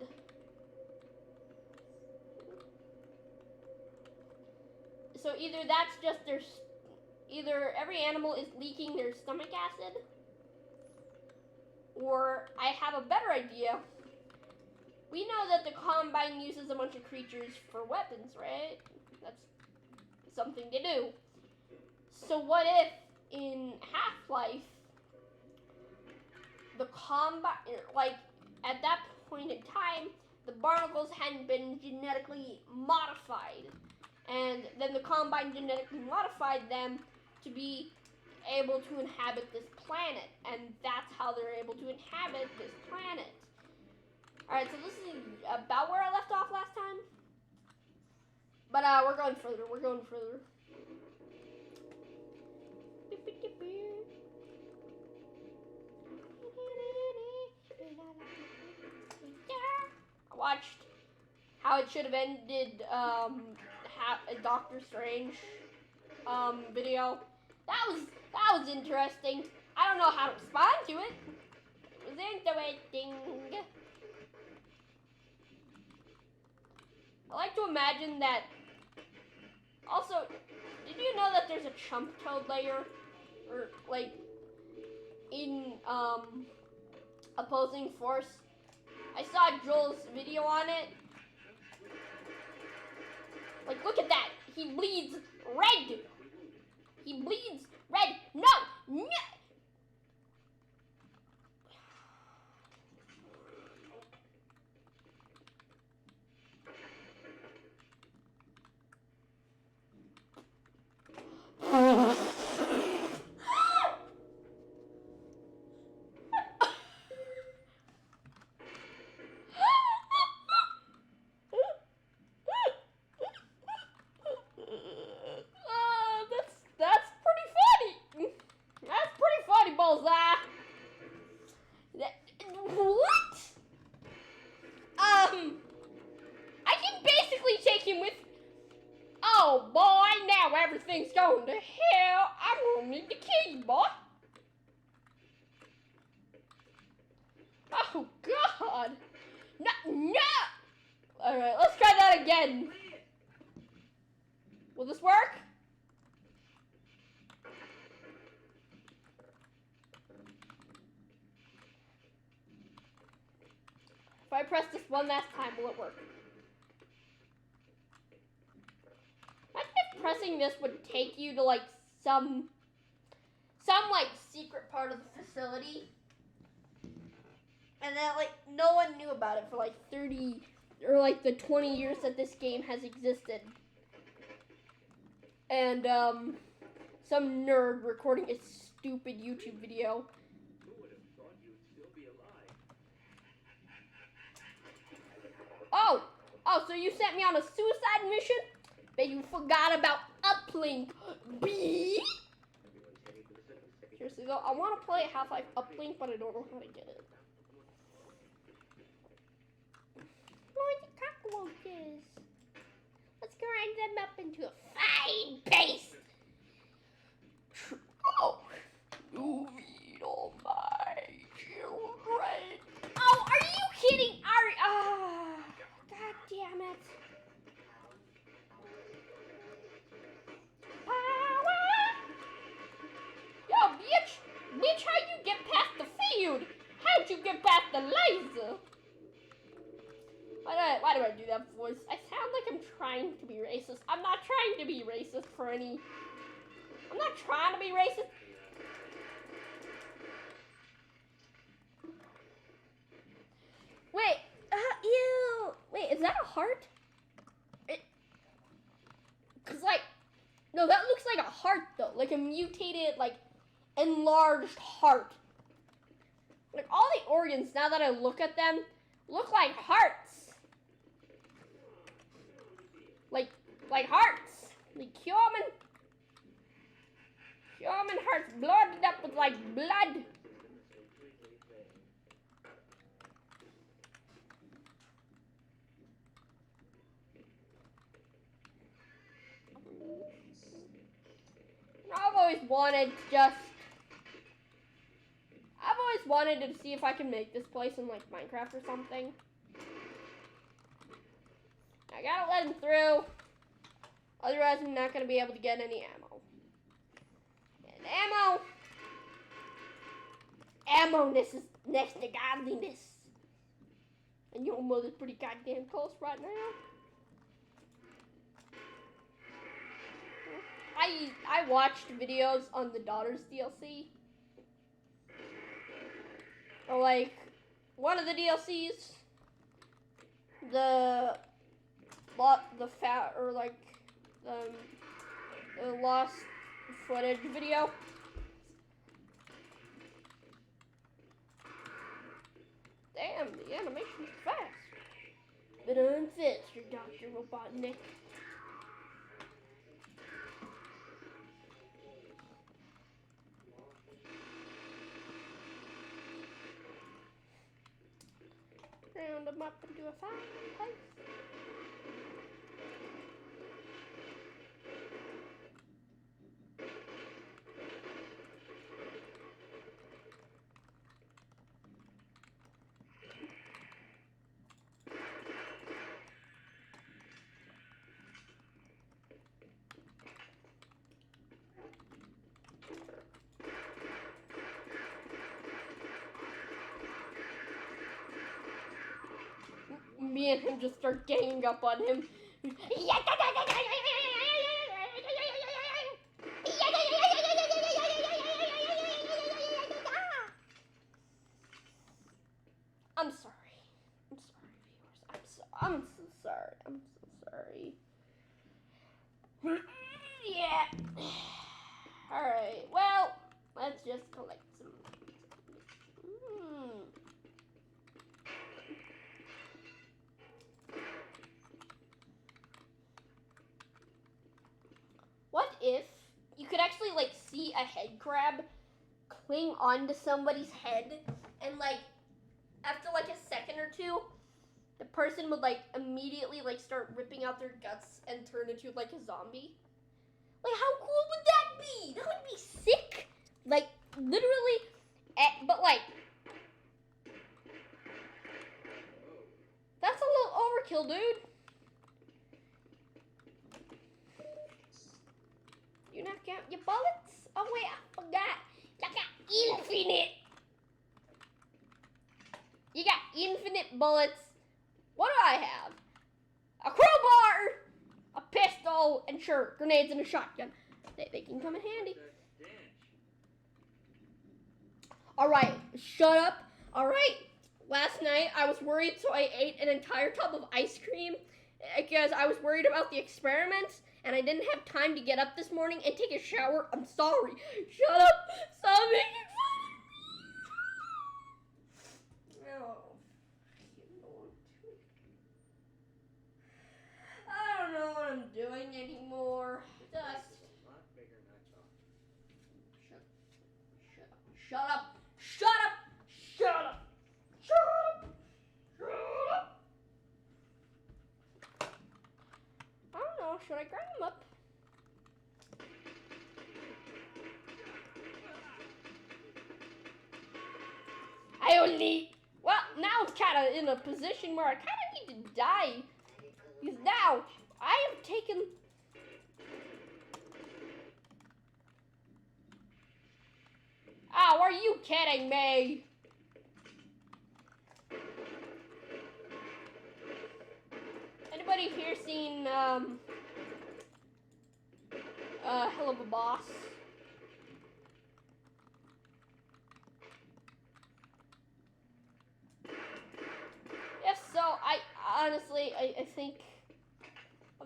So either that's just either every animal is leaking their stomach acid, or I have a better idea. We know that the Combine uses a bunch of creatures for weapons, right? That's something to do. So what if in Half-Life, the Combine, like, at that point in time, the barnacles hadn't been genetically modified, and then the Combine genetically modified them to be able to inhabit this planet, and that's how they're able to inhabit this planet. Alright, so this is about where I left off last time. But we're going further, I watched how it should have ended a Doctor Strange video. That was interesting. I don't know how to respond to it. It was interesting. I like to imagine that. Also, did you know that there's a chump toad layer, or like in Opposing Force? I saw Joel's video on it. Like, look at that. He bleeds red. He bleeds red. No, no. That's pretty funny. That's pretty god. No, no! Alright, let's try that again. Will this work? If I press this one last time, will it work? Imagine if pressing this would take you to like some like secret part of the facility. And then like no one knew about it for like 30 or like the 20 years that this game has existed. And some nerd recording a stupid YouTube video. Who would have thought you'd still be alive? Oh, so you sent me on a suicide mission? Bet you forgot about Uplink. B. Seriously though, I want to play Half-Life Uplink, but I don't know how to get it. Where are the cockroaches? Let's grind them up into a fine paste. Oh, you eat all my children. Oh, are you kidding? God damn it. Yo, bitch, how you get past the field? How'd you get past the laser? Why do I do that voice? I sound like I'm trying to be racist. I'm not trying to be racist for any... I'm not trying to be racist. Wait, ew. Wait, is that a heart? Cause like, no, that looks like a heart though. Like a mutated, like, enlarged heart. Like all the organs, now that I look at them, look like hearts. Like hearts. Like human hearts bloated up with like blood. I've always wanted to see if I can make this place in like Minecraft or something. I gotta let him through. Otherwise, I'm not gonna be able to get any ammo. And ammo-ness is next to godliness. And your mother's pretty goddamn close right now. I watched videos on the Daughters DLC. Or like one of the DLCs, the lost footage video. Damn, the animation's fast. But unfit, your Dr. Robotnik. Round them up into a fine place. Me and him just start ganging up on him. I'm sorry. I'm sorry, viewers. I'm so sorry. I'm so sorry. Yeah. Alright, well, let's just collect some. What if you could actually like see a head crab cling onto somebody's head and like after like a second or two the person would like immediately like start ripping out their guts and turn into like a zombie? Like how cool would that be? That would be sick. Like literally but like kill, dude. You not count your bullets? Oh wait, I forgot. You got infinite. You got infinite bullets. What do I have? A crowbar, a pistol, and sure, grenades and a shotgun. They can come in handy. Alright, shut up. Alright, last night I was worried, so I ate an entire tub of ice cream because I was worried about the experiments, and I didn't have time to get up this morning and take a shower. I'm sorry. Shut up. Stop making fun of me. No. I don't know what I'm doing anymore. Just shut up. Shut up. Shut up. Shut up. Shut up. I don't know. Should I grind them up? Well, now it's kind of in a position where I kind of need to die. Because now, I have taken... Oh, are you kidding me? Anybody here seen, Hell of a Boss? If so, I honestly think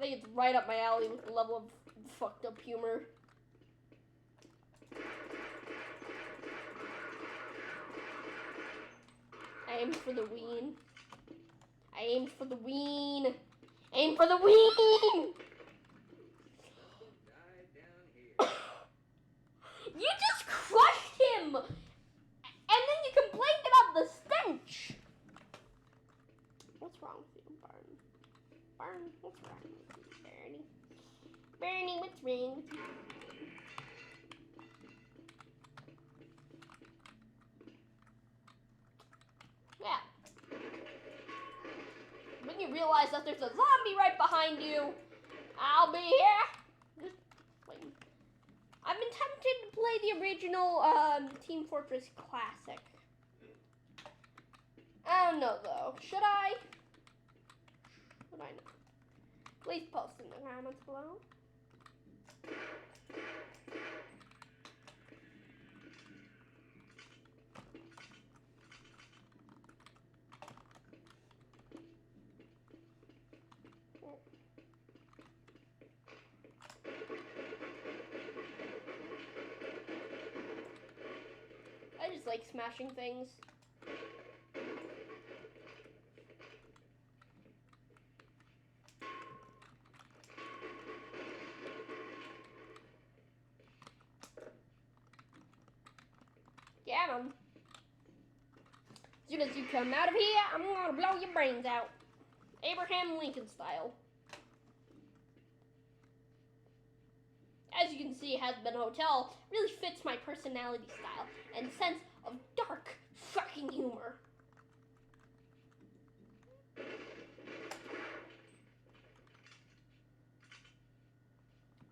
it's right up my alley with the level of fucked up humor. I aimed for the ween. I aimed for the ween. Aim for the ween! You just crushed him! And then you complained about the stench! What's wrong with you, Barney? Barney, what's wrong with you, Barney? Barney, what's wrong with you? Yeah. When you realize that there's a zombie right behind you, I'll be here. Just waiting. I've been tempted to play the original Team Fortress Classic. I don't know though. Should I? Should I not? Please post in the comments below. I just like smashing things. Get 'em. As soon as you come out of here, I'm gonna blow your brains out. Abraham Lincoln style. As you can see, Has-Been Hotel really fits my personality style and sense of dark fucking humor.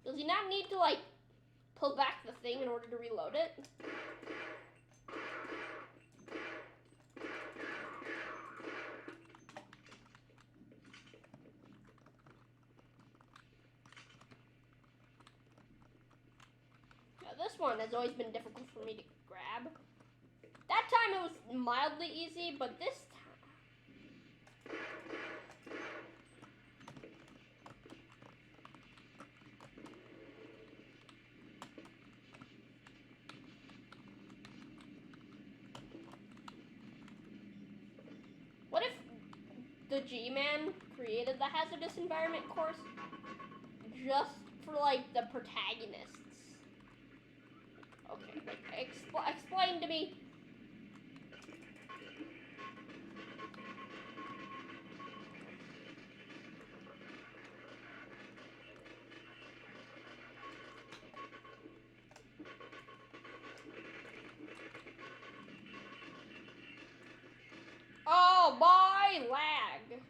Does he not need to, like, pull back the thing in order to reload it? This one has always been difficult for me to grab. That time it was mildly easy, but this time... What if the G-Man created the hazardous environment course just for, like, the protagonists? Okay, like, explain to me. Oh, boy, lag.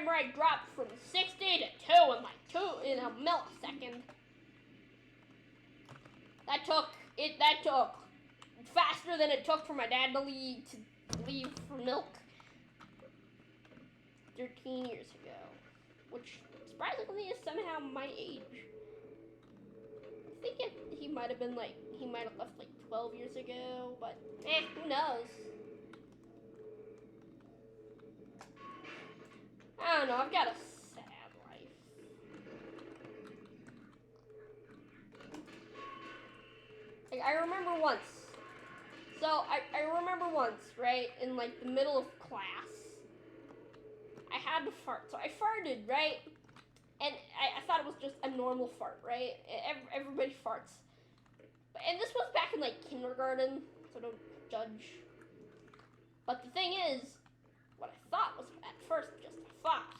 remember I dropped from 60 to 2 in a millisecond. That took faster than it took for my dad to leave for milk 13 years ago, which surprisingly is somehow my age. I think he might have left like 12 years ago, but who knows? I don't know, I've got a sad life. Like, I remember once, right, in like the middle of class, I had to fart, so I farted, right? And I thought it was just a normal fart, right? Everybody farts. And this was back in like kindergarten, so don't judge. But the thing is, what I thought was at first just a thought.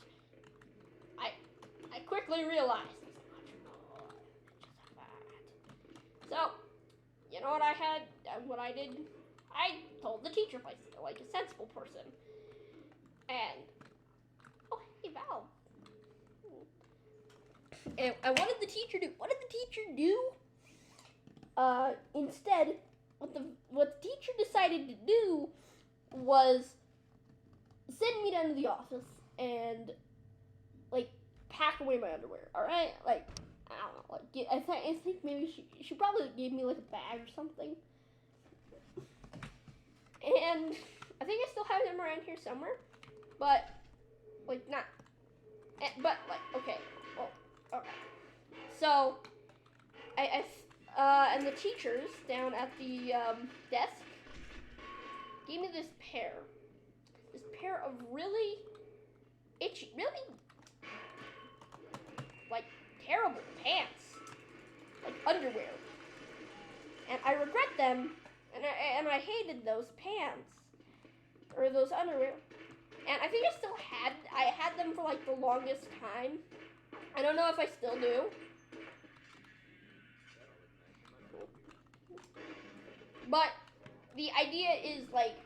I quickly realized it's much more than just a fart. So, you know what I did? I told the teacher like a sensible person. And, oh, hey, Val. And what did the teacher do? Instead, what the teacher decided to do was send me down to the office and like pack away my underwear. All right, like I don't know, like I think maybe she probably gave me like a bag or something. And I think I still have them around here somewhere, but like not. But like okay, well, okay. So and the teachers down at the desk gave me this pair of really itchy, really like terrible pants, like underwear, and I regret them, and I hated those pants or those underwear, and I think I had them for like the longest time. I don't know if I still do. But the idea is like,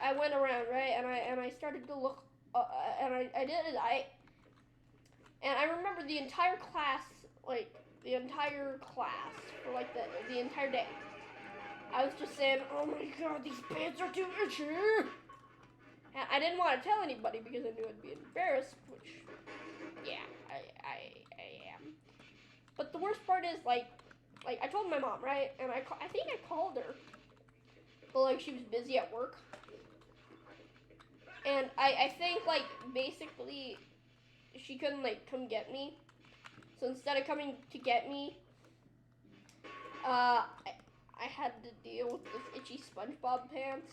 I went around, right, and I started to look, and I remember the entire class for like the entire day. I was just saying, oh my god, these pants are too itchy. And I didn't want to tell anybody because I knew I'd be embarrassed, which, yeah, I am. But the worst part is, like I told my mom, right? And I think I called her. But, like, she was busy at work. And I think, like, basically, she couldn't, like, come get me. So instead of coming to get me, I had to deal with this itchy SpongeBob pants.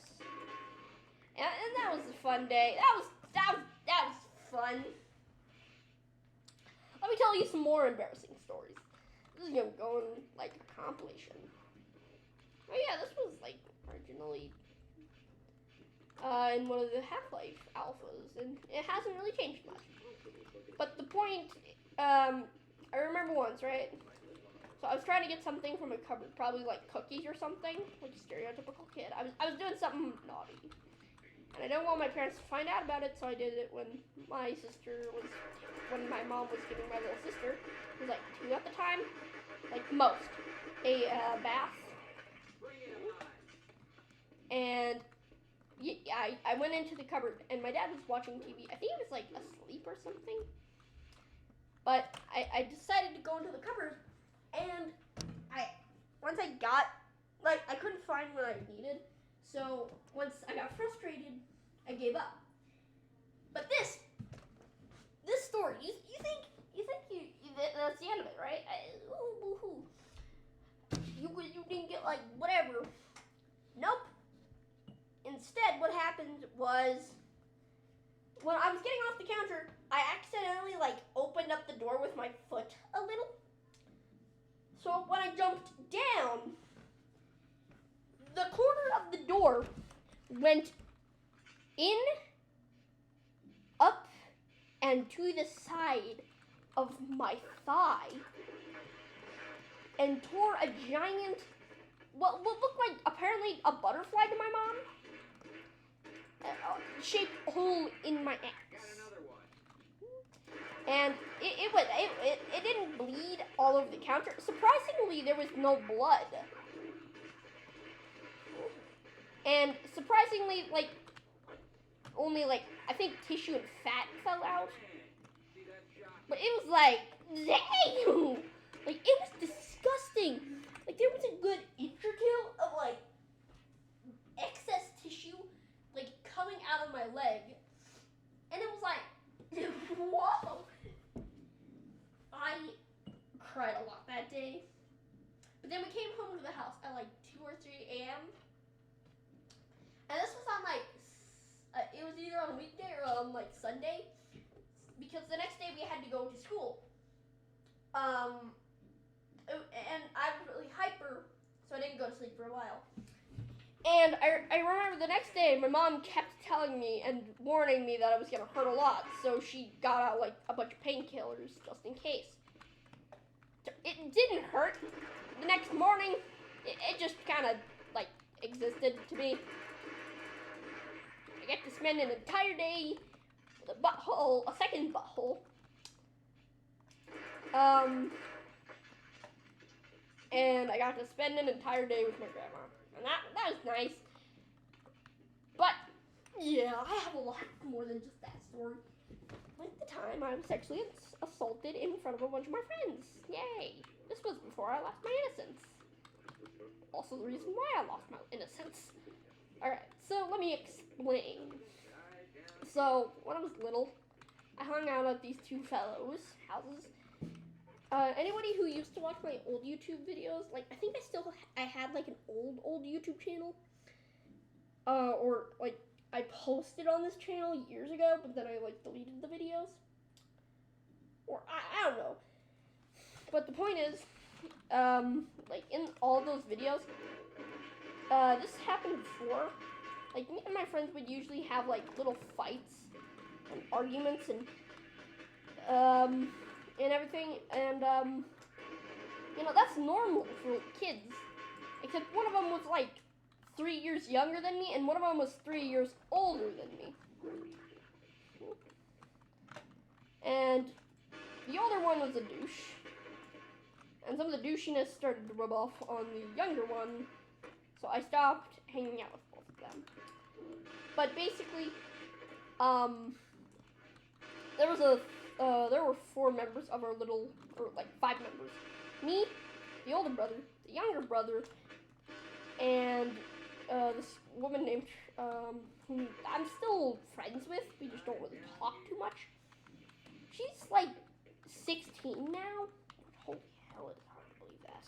And that was a fun day. That was fun. Let me tell you some more embarrassing stories. This is going like a compilation. Oh yeah, this was like originally in one of the Half-Life alphas, and it hasn't really changed much. But the point, I remember once, right? So I was trying to get something from a cupboard, probably like cookies or something, like a stereotypical kid. I was doing something naughty. And I didn't want my parents to find out about it, so I did it when my mom was giving my little sister, who was like 2 at the time, like most, a bath. And I went into the cupboard, and my dad was watching TV. I think he was like asleep or something. But I decided to go into the cupboard, and once I got, like, I couldn't find what I needed. So once I got frustrated, I gave up. But this story, you think that's the end of it, right? You didn't get like whatever. Nope. Instead, what happened was when I was getting off the counter, I accidentally like opened up the door with my foot a little. So when I jumped down, the corner of the door went in, up, and to the side of my thigh and tore a giant, what looked like apparently a butterfly to my mom. shaped hole in my axe. Got another one. And it didn't bleed all over the counter. Surprisingly, there was no blood. And surprisingly, like, only like, I think tissue and fat fell out. See that shot? But it was like, dang! Like, it was disgusting. Like, there was a good inch or two of like excess tissue, like, coming out of my leg. And it was like, whoa! I cried a lot that day. But then we came home to the house at like 2 or 3 a.m. And this was on like, it was either on a weekday or on like Sunday. Because the next day we had to go to school. And I was really hyper, so I didn't go to sleep for a while. And I remember the next day, my mom kept telling me and warning me that I was gonna hurt a lot, so she got out like a bunch of painkillers just in case. It didn't hurt. The next morning, it just kind of like existed to me. I get to spend an entire day with a second butthole. And I got to spend an entire day with my grandma. And that was nice. But, yeah, I have a lot more than just that story. Like the time I was sexually assaulted in front of a bunch of my friends. Yay. This was before I lost my innocence. Also the reason why I lost my innocence. Alright, so let me explain. So, when I was little, I hung out at these two fellows' houses. Anybody who used to watch my old YouTube videos, like, I think I had, like, an old YouTube channel. Or, like, I posted on this channel years ago, but then I, like, deleted the videos. Or, I don't know. But the point is, like, in all those videos, this happened before. Like, me and my friends would usually have, like, little fights and arguments and everything, and, you know, that's normal for kids, except one of them was, like, 3 years younger than me, and one of them was 3 years older than me, and the older one was a douche, and some of the douchiness started to rub off on the younger one, so I stopped hanging out with both of them. But basically, there were 4 members of our little, or like 5 members. Me, the older brother, the younger brother, and this woman named, who I'm still friends with. We just don't really talk too much. She's like 16 now. Holy hell, it's hard to believe that.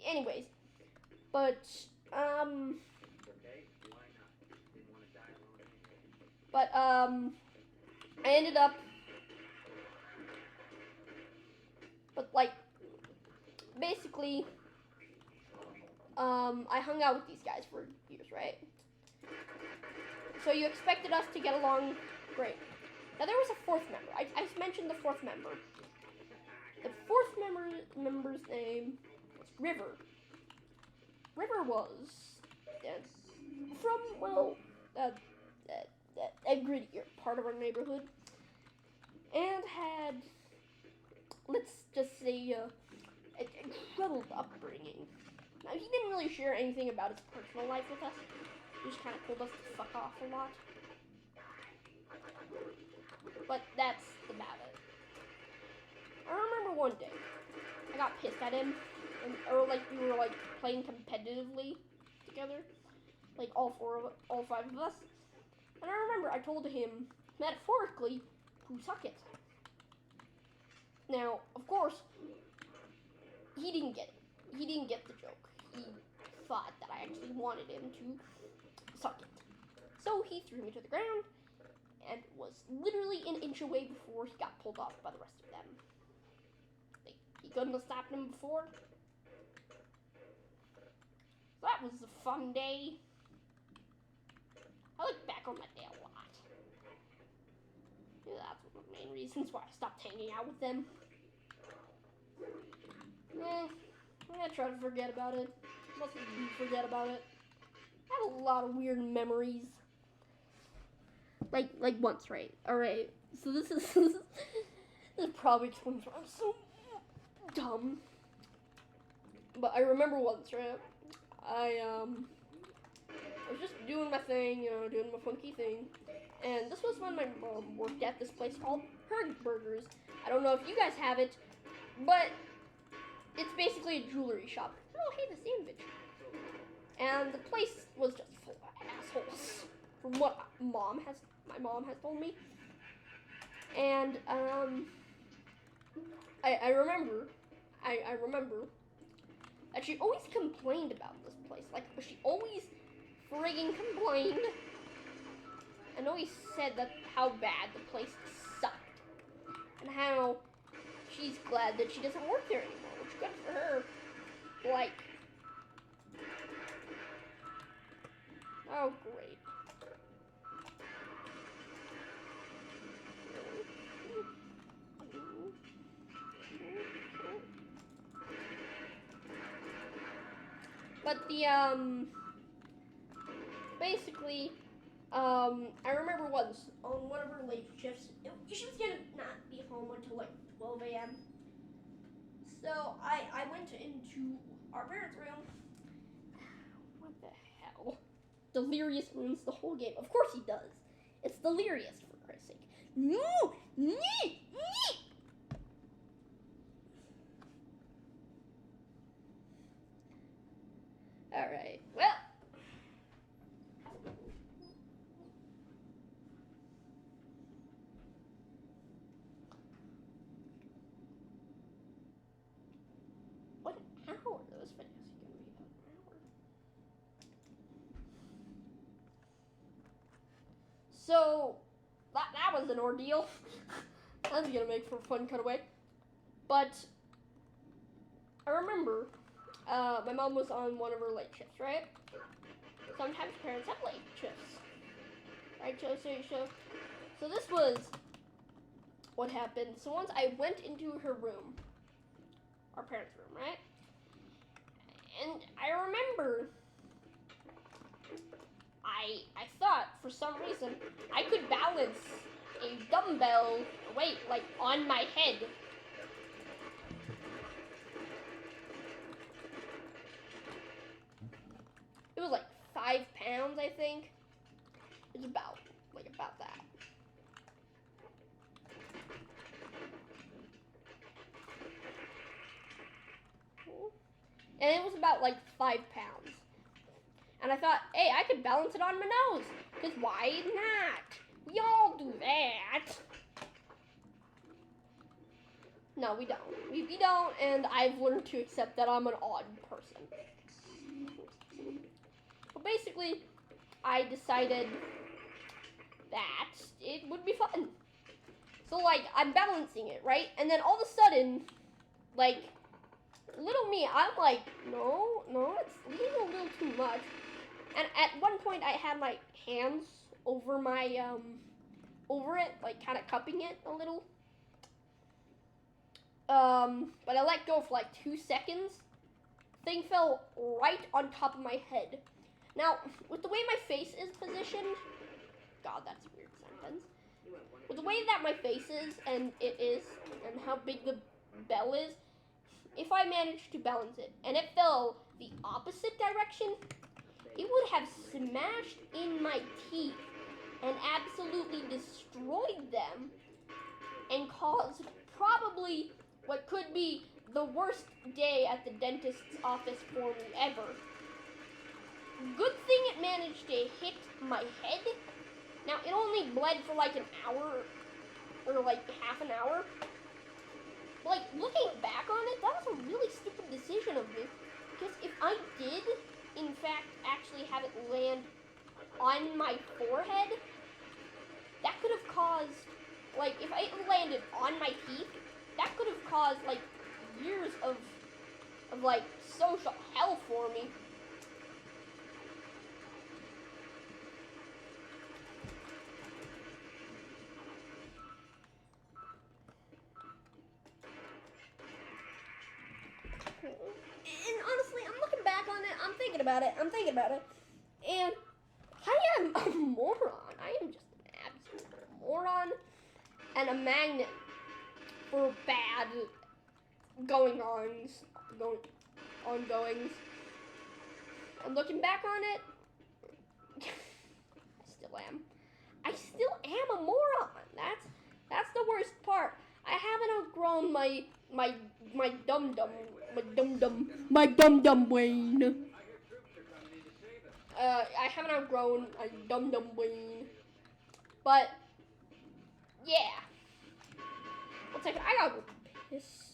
Anyways, but, I ended up, but like, basically, I hung out with these guys for years, right? So you expected us to get along great. Now there was a 4th member. I mentioned the 4th member. The 4th member's name was River. River was from, well, a grittier part of our neighborhood, and had, let's just say, a troubled upbringing. Now, he didn't really share anything about his personal life with us. He just kind of told us to fuck off a lot. But that's about it. I remember one day, I got pissed at him, or like we were like playing competitively together, like all 5 of us. And I remember I told him, metaphorically, to suck it. Now, of course, he didn't get it. He didn't get the joke. He thought that I actually wanted him to suck it. So he threw me to the ground, and was literally an inch away before he got pulled off by the rest of them. Like, he couldn't have stopped him before. So that was a fun day. I look back on that day a lot. Yeah, that's one of the main reasons why I stopped hanging out with them. I'm gonna try to forget about it. Most of you forget about it. I have a lot of weird memories. Like once, right? Alright. So this probably explains why I'm so dumb. But I remember once, right? I was just doing my thing, you know, doing my funky thing. And this was when my mom worked at this place called Her Burgers. I don't know if you guys have it, but it's basically a jewelry shop. Oh, hey, the sandwich. And the place was just full of assholes, from what my mom has told me. And I remember that she always complained about this place. Like, she always friggin' complained and always said that how bad the place sucked and how she's glad that she doesn't work there anymore, which is good for her. Like, oh great. But basically, I remember once on one of her late shifts, she was gonna not be home until like 12 a.m. So I went into our parents' room. What the hell? Delirious ruins the whole game. Of course he does. It's Delirious, for Christ's sake. No! Alright, well. What an hour? That was fantastic. Gonna be about an hour. So, that was an ordeal. I was gonna make for a fun cutaway. But, I remember, my mom was on one of her late shifts, right? Sometimes parents have late shifts. Right, so this was what happened. So once I went into her room, our parents' room, right? And I remember I thought for some reason I could balance a dumbbell weight like on my head. It was like 5 pounds, I think. It's about that. And it was about like 5 pounds. And I thought, hey, I could balance it on my nose. Because why not? We all do that. No, we don't. We don't, and I've learned to accept that I'm an odd person. But basically, I decided that it would be fun. So, like, I'm balancing it, right? And then all of a sudden, like, little me, I'm like, no, it's leaning a little too much. And at one point, I had my hands over my, over it, like, kind of cupping it a little. But I let go for like 2 seconds. Thing fell right on top of my head. Now, with the way my face is positioned, God, that's a weird sentence. With the way that my face is, and it is, and how big the bell is, if I managed to balance it, and it fell the opposite direction, it would have smashed in my teeth and absolutely destroyed them, and caused probably what could be the worst day at the dentist's office for me ever. Good thing it managed to hit my head. Now, it only bled for like an hour, or like half an hour. But like, looking back on it, that was a really stupid decision of me. Because if I did, in fact, actually have it land on my forehead, that could have caused, like, if it landed on my teeth, that could have caused, like, years of like, social hell for me. And honestly, I'm looking back on it, I'm thinking about it, And I am a moron. I am just an absolute moron and a magnet for bad ongoings. And looking back on it, I still am a moron. That's the worst part. I haven't outgrown my dum dum brain. I haven't outgrown my dum brain. But yeah. 1 second, I gotta go piss.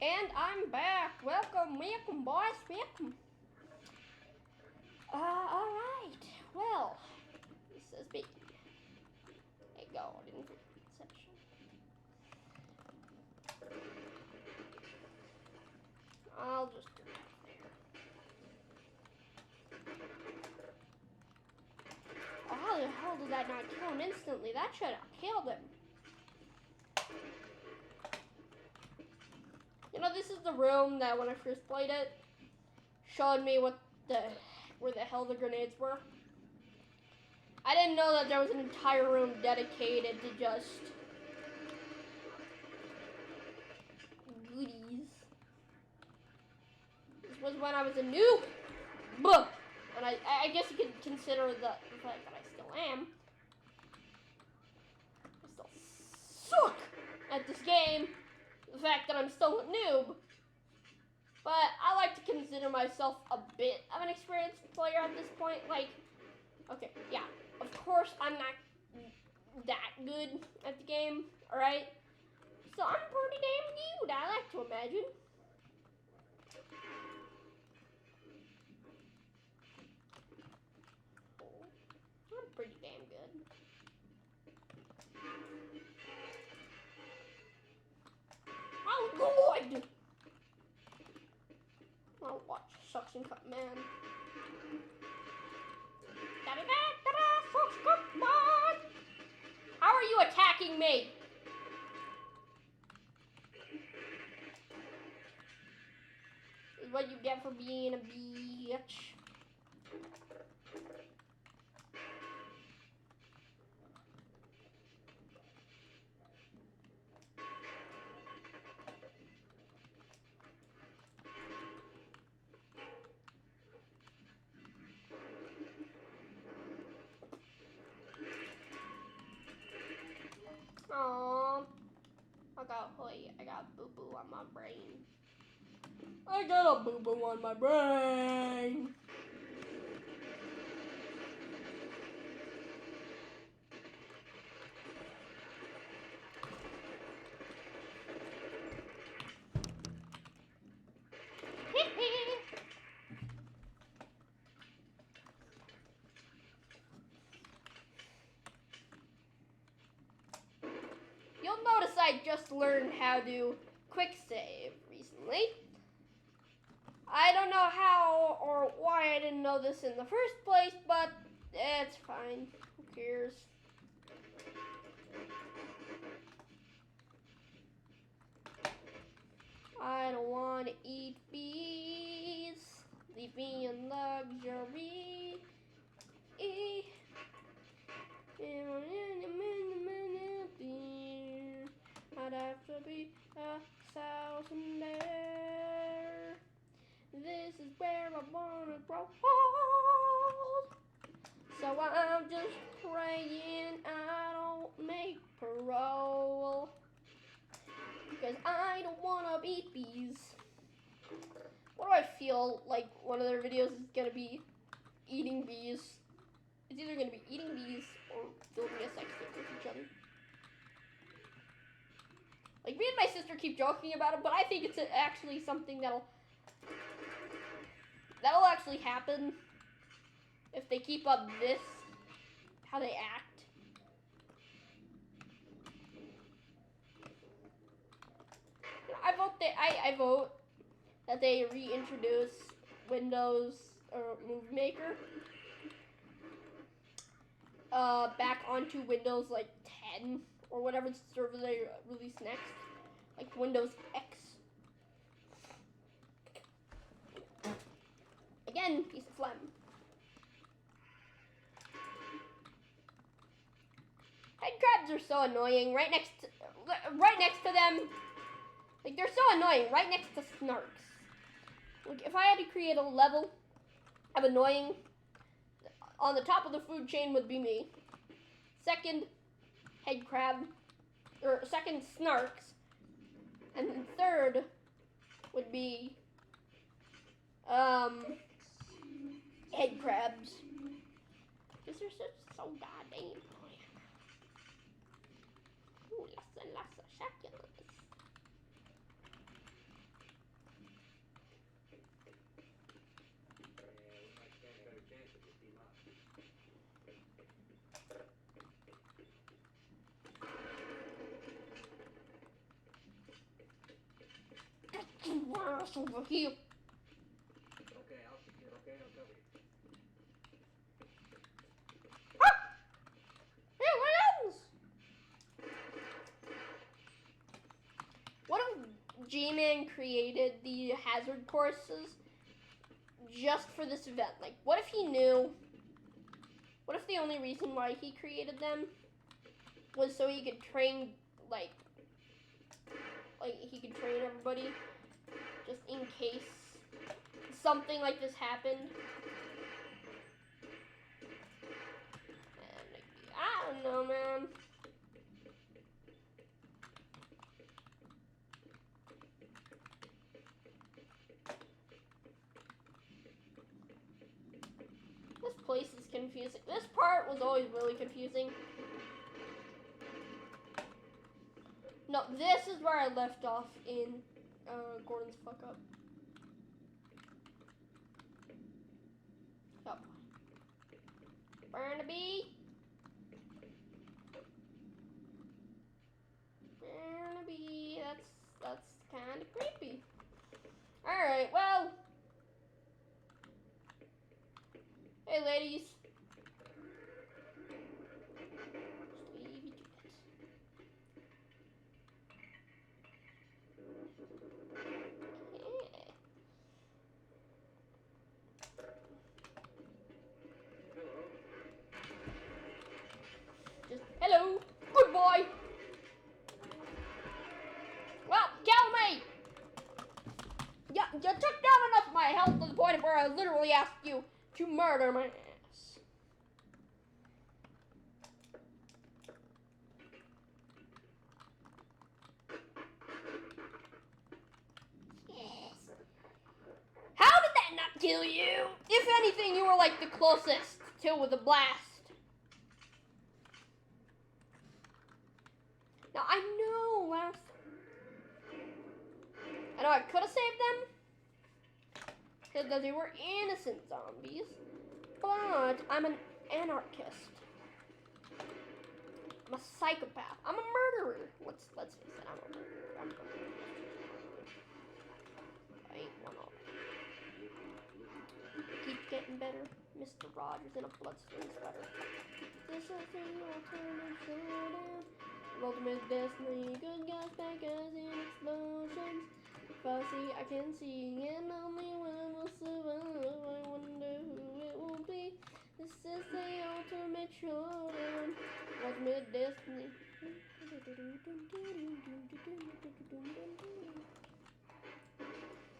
And I'm back. Welcome, boys, welcome. Alright. Well, this is big. There you go, I didn't forget the section. I'll just do that there. Oh, how the hell did that not kill him instantly? That should have killed him. You know, this is the room that when I first played it, showed me where the hell the grenades were. I didn't know that there was an entire room dedicated to just goodies. This was when I was a noob. Boom. And I guess you could consider the fact that I still am. I still suck at this game. The fact that I'm still a noob. But I like to consider myself a bit of an experienced player at this point. Like, okay, yeah, of course I'm not that good at the game, alright? So I'm pretty damn good, I like to imagine. I'm pretty damn good. Oh, Lord! I'll watch Suction Cup Man. Suction Cup Man! attacking me. This is what you get for being a bitch. Aww. I got boo-boo on my brain. I got a boo-boo on my brain. You'll notice I just learned how to quick save recently. I don't know how or why I didn't know this in the first place, but it's fine. Who cares? I don't want to eat bees. Leave me in luxury. I'd have to be a thousandaire. This is where I wanna grow old. So I'm just praying I don't make parole. Because I don't wanna eat bees. What do I feel like one of their videos is gonna be eating bees? It's either gonna be eating bees or building a sex tape with each other. Like, me and my sister keep joking about it, but I think it's actually something that'll actually happen if they keep up this, how they act. I vote that they reintroduce Windows or Movie Maker back onto Windows like 10 or whatever server they release next, like Windows X. Again, piece of phlegm. Head crabs are so annoying. Right next to them, like they're so annoying. Right next to snarks. Like if I had to create a level of annoying, on the top of the food chain would be me. Second, head crab, or second, snarks, and then third would be head crabs. Because they're so goddamn annoying. Ooh, lots of succulents. Ass over here. Okay, I'll cover you. Ah! Hey, what else? What if G-Man created the hazard courses just for this event? Like, what if he knew? What if the only reason why he created them was so he could train, like he could train everybody just in case something like this happened? And, like, I don't know, man. This place is confusing. This part was always really confusing. No, this is where I left off in Gordon's fuck up. Oh. Barnaby. Barnaby. That's kind of creepy. All right. Well. Hey, ladies. Just leave it. you took down enough of my health to the point of where I literally asked you to murder my ass. Yes. How did that not kill you? If anything, you were like the closest to with a blast. Now I know I could have saved them because they were innocent zombies, but I'm an anarchist. I'm a psychopath. I'm a murderer. Let's face it. I'm a murderer. I ain't one of them. Keep getting better. Mr. Rogers in a bloodstained sweater. This is the ultimate showdown. Ultimate destiny. Good guys, bad guys, and explosions. Fussy, I can see, and only one will survive. I wonder who it will be. This is the ultimate showdown. Ultimate destiny.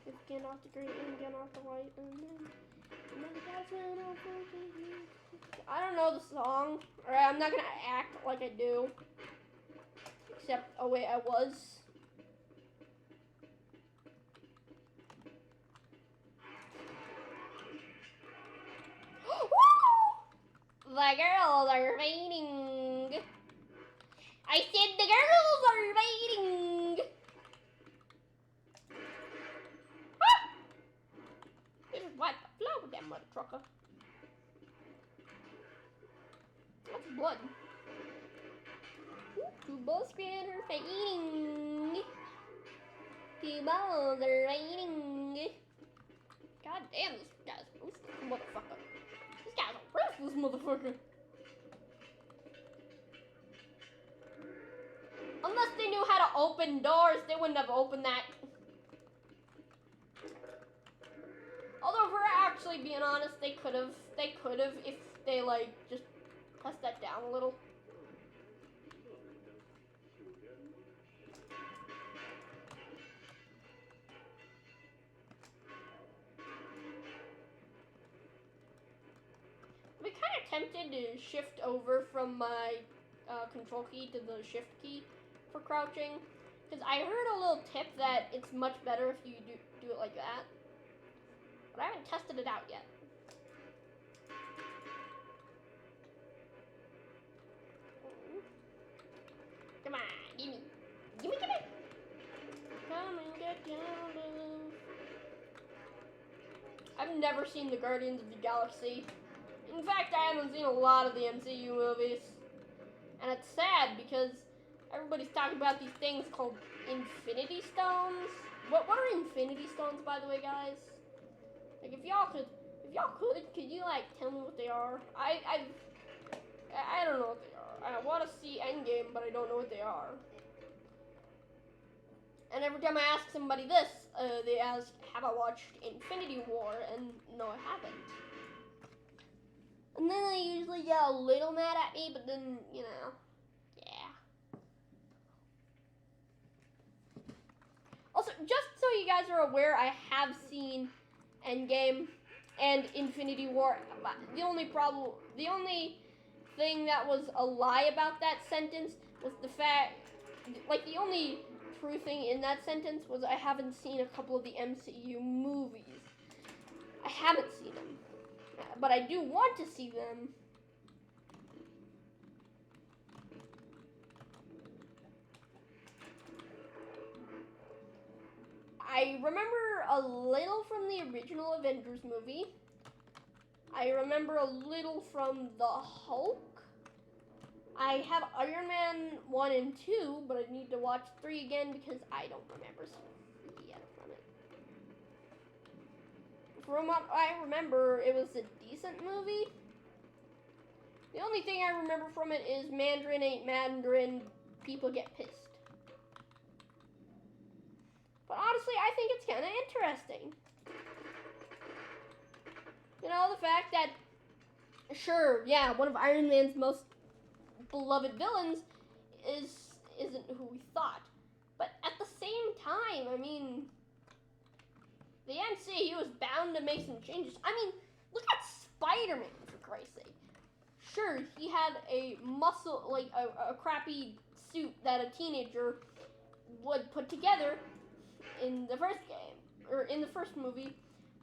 If get off the green and get off the white, and then I don't know the song. Alright, I'm not gonna act like I do. Except, oh wait, I was. The girls are waiting. I said the girls are waiting. Ah! Just wipe the floor with that mother trucker. That's blood. Two balls are fighting. Two balls are fighting. God damn, this guy's ruthless, motherfucker. This guy's a ruthless motherfucker. Unless they knew how to open doors, they wouldn't have opened that. Although, if we're actually being honest, they could have if they, like, just pressed that down a little. We kind of tempted to shift over from my control key to the shift key for crouching, because I heard a little tip that it's much better if you do it like that, but I haven't tested it out yet. Come on, gimme. Come and get your love. I've never seen the Guardians of the Galaxy. In fact, I haven't seen a lot of the MCU movies. And it's sad because everybody's talking about these things called Infinity Stones. What are Infinity Stones, by the way, guys? Like, if y'all could you, like, tell me what they are? I don't know what they are. I want to see Endgame, but I don't know what they are. And every time I ask somebody this, they ask, have I watched Infinity War? And no, I haven't. And then they usually get a little mad at me, but then, you know, yeah. Also, just so you guys are aware, I have seen Endgame and Infinity War. The only thing that was a lie about that sentence was the fact, like, the only true thing in that sentence was I haven't seen a couple of the MCU movies. I haven't seen them. But I do want to see them. I remember a little from the original Avengers movie. I remember a little from the Hulk. I have Iron Man 1 and 2, but I need to watch 3 again because I don't remember yet from it. From what I remember, it was a decent movie. The only thing I remember from it is Mandarin ain't Mandarin, people get pissed. But honestly, I think it's kind of interesting. You know, the fact that, sure, yeah, one of Iron Man's most beloved villains isn't who we thought. But at the same time, I mean, the NCU was bound to make some changes. I mean, look at Spider-Man, for Christ's sake. Sure, he had a muscle, like a crappy suit that a teenager would put together in the first game, or in the first movie,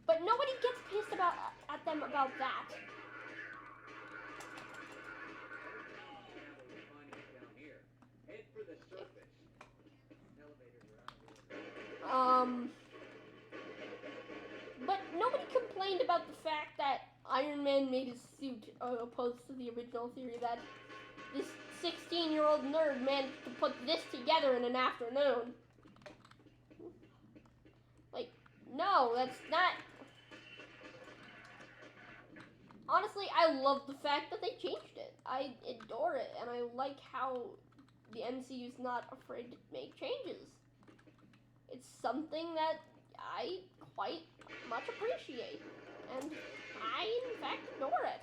but nobody gets pissed at them about that. But nobody complained about the fact that Iron Man made his suit, opposed to the original theory that this 16-year-old nerd managed to put this together in an afternoon. Like, no, that's not... Honestly, I love the fact that they changed it. I adore it, and I like how the MCU's not afraid to make changes. It's something that I quite much appreciate, and I, in fact, adore it.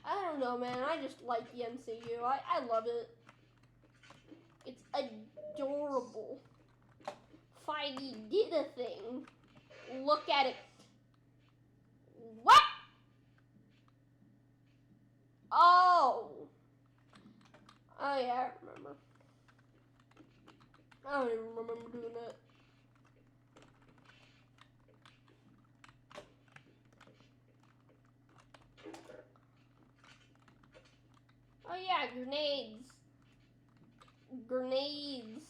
I don't know, man. I just like the MCU. I love it. It's adorable. Feige did a thing. Look at it. What? Oh. Oh yeah, I remember. I don't even remember doing that. Oh yeah, grenades. Grenades.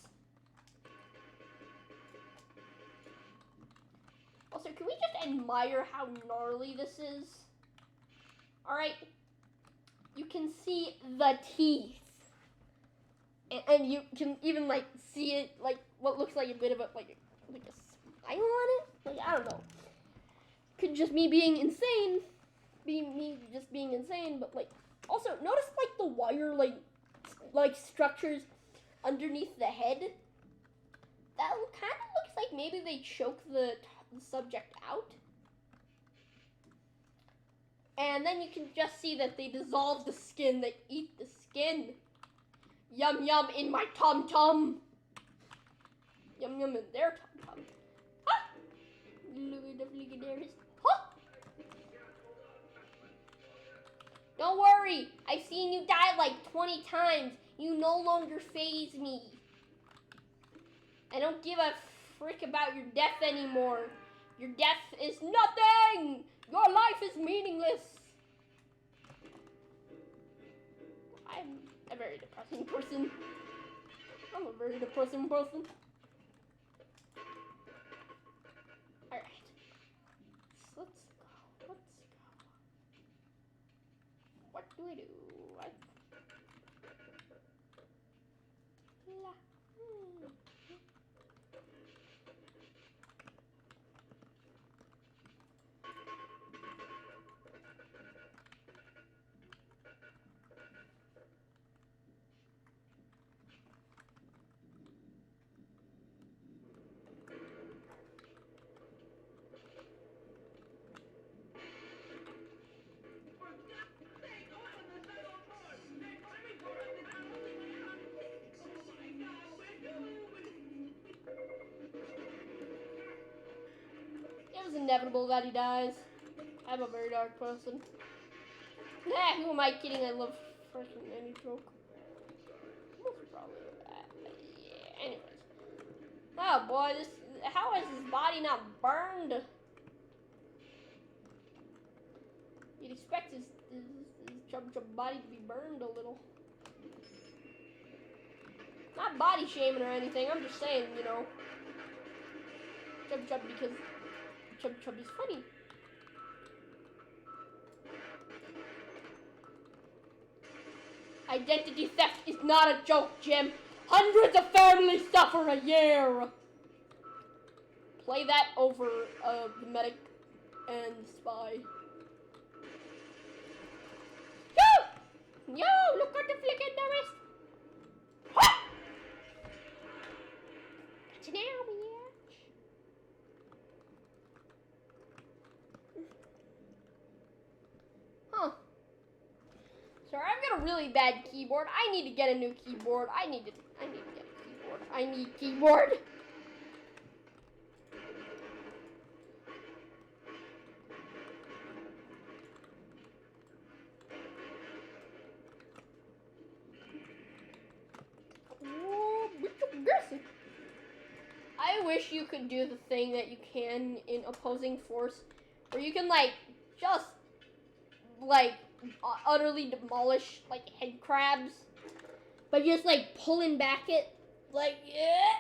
Also, can we just admire how gnarly this is? Alright. You can see the teeth. And you can even, like, see it, like, what looks like a bit of a, like a smile on it? Like, I don't know. Could just me being insane. Me just being insane, but, like, also, notice, like, the wire, like structures underneath the head? That kind of looks like maybe they choke the subject out. And then you can just see that they dissolve the skin, they eat the skin. Yum yum in my tum-tum. Yum yum in their tum-tum. Ha! Look at the flickadaris. Ha! Don't worry, I've seen you die like 20 times. You no longer faze me. I don't give a frick about your death anymore. Your death is nothing! Your life is meaningless. I'm a very depressing person. I'm a very depressing person. Alright. Let's go. What do I do? It was inevitable that he dies. I'm a very dark person. Nah, who am I kidding? I love fresh and any joke. Most probably yeah, anyways. Oh boy, how is his body not burned? You'd expect his chub body to be burned a little. Not body shaming or anything, I'm just saying, you know. Chub because chub is funny. Identity theft is not a joke, Jim. Hundreds of families suffer a year. Play that over the medic and the spy. Yo, look at the flick in the wrist. Ha! Gotcha now, bitch. Huh. So I'm gonna a really bad keyboard. I need to get a new keyboard. I need to get a keyboard. I need keyboard. I wish you could do the thing that you can in Opposing Force, where you can like just like utterly demolish like head crabs, but just like pulling back it like yeah.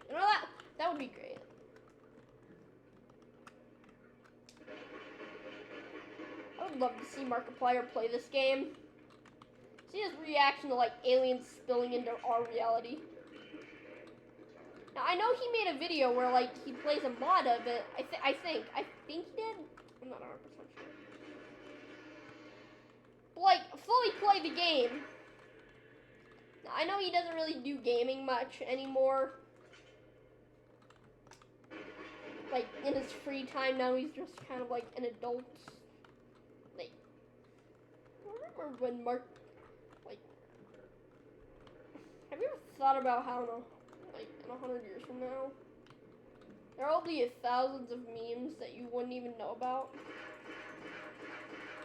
You know that would be great. I would love to see Markiplier play this game. See his reaction to like aliens spilling into our reality. Now I know he made a video where like he plays a mod of it. I think he did. I'm not 100% sure. But like fully play the game. Now, I know he doesn't really do gaming much anymore. Like in his free time now, he's just kind of like an adult. Like I remember when like, have you ever thought about how like in 100 years from now, there will be thousands of memes that you wouldn't even know about.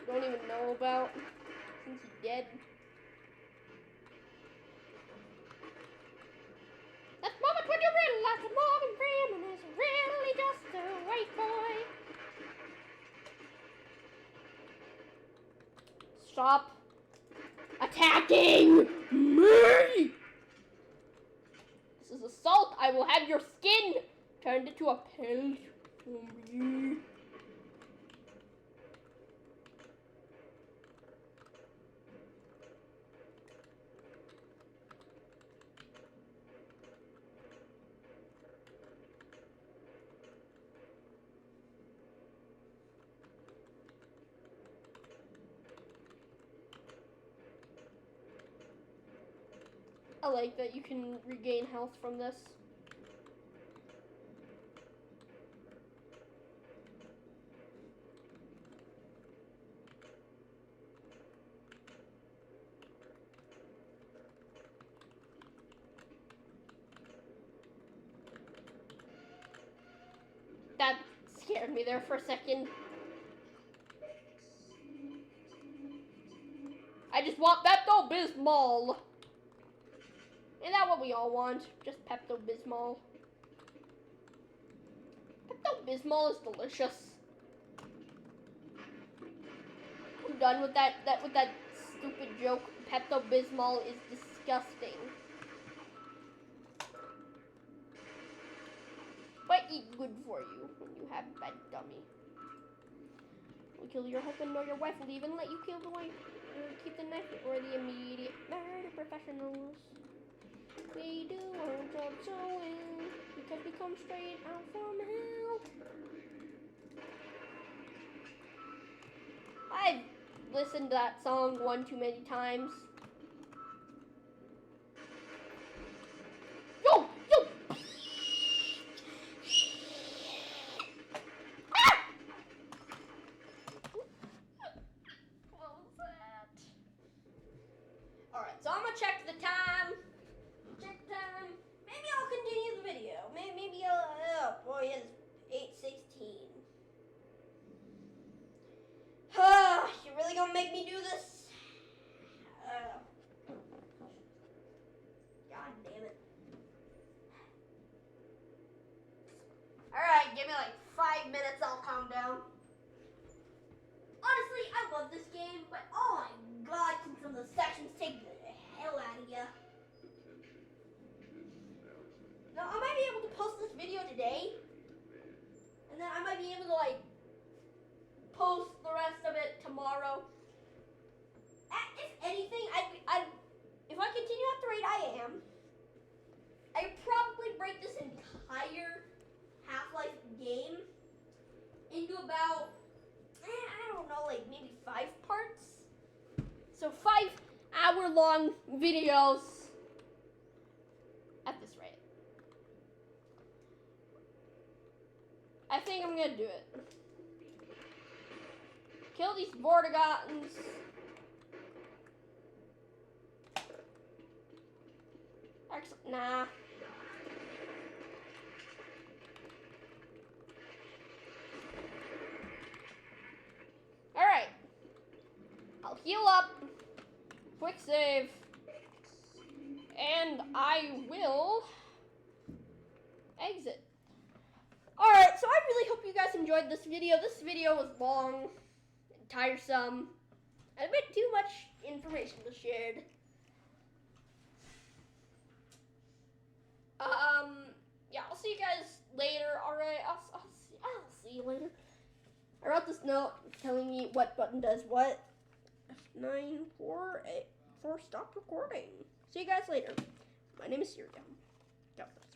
You don't even know about since he's dead. That's Mama, would you realize that Morgan Freeman is really just a white boy? Stop attacking me! This is assault. I will have your skin turned into a pelt for me. I like that you can regain health from this. That scared me there for a second. I just want Pepto-Bismol. Isn't that what we all want? Just Pepto-Bismol. Pepto-Bismol is delicious. I'm done with that stupid joke. Pepto-Bismol is disgusting. But eat good for you when you have a bad tummy. Will kill your husband or your wife will even let you kill the wife. Keep the knife or the immediate murder professionals. We do our job so well because we come straight out from hell. I've listened to that song one too many times. Yo! Ah! What was that? Alright, so I'm gonna check the time. Maybe I'll continue the video. Maybe I'll. Oh boy, it's 8:16. You really gonna make me do this? God damn it. Alright, give me like 5 minutes, I'll calm down. Honestly, I love this game, but oh my god, can some of the sections take the hell out of ya. Now, I might be able to post this video today, and then I might be able to, like, post the rest of it tomorrow. If anything, if I continue at the rate I am, I'd probably break this entire Half-Life game into about, I don't know, like, maybe 5 parts. So 5-hour-long videos at this rate. I think I'm gonna do it. Kill these Vortigottens. Nah. Alright. I'll heal up. Quick save. And I will exit. Alright, so I really hope you guys enjoyed this video. This video was long and tiresome and a bit too much information was shared. Yeah, I'll see you guys later. Alright, I'll see you later. I wrote this note telling me what button does what. F9 for stop recording. See you guys later. My name is Sirium. God bless.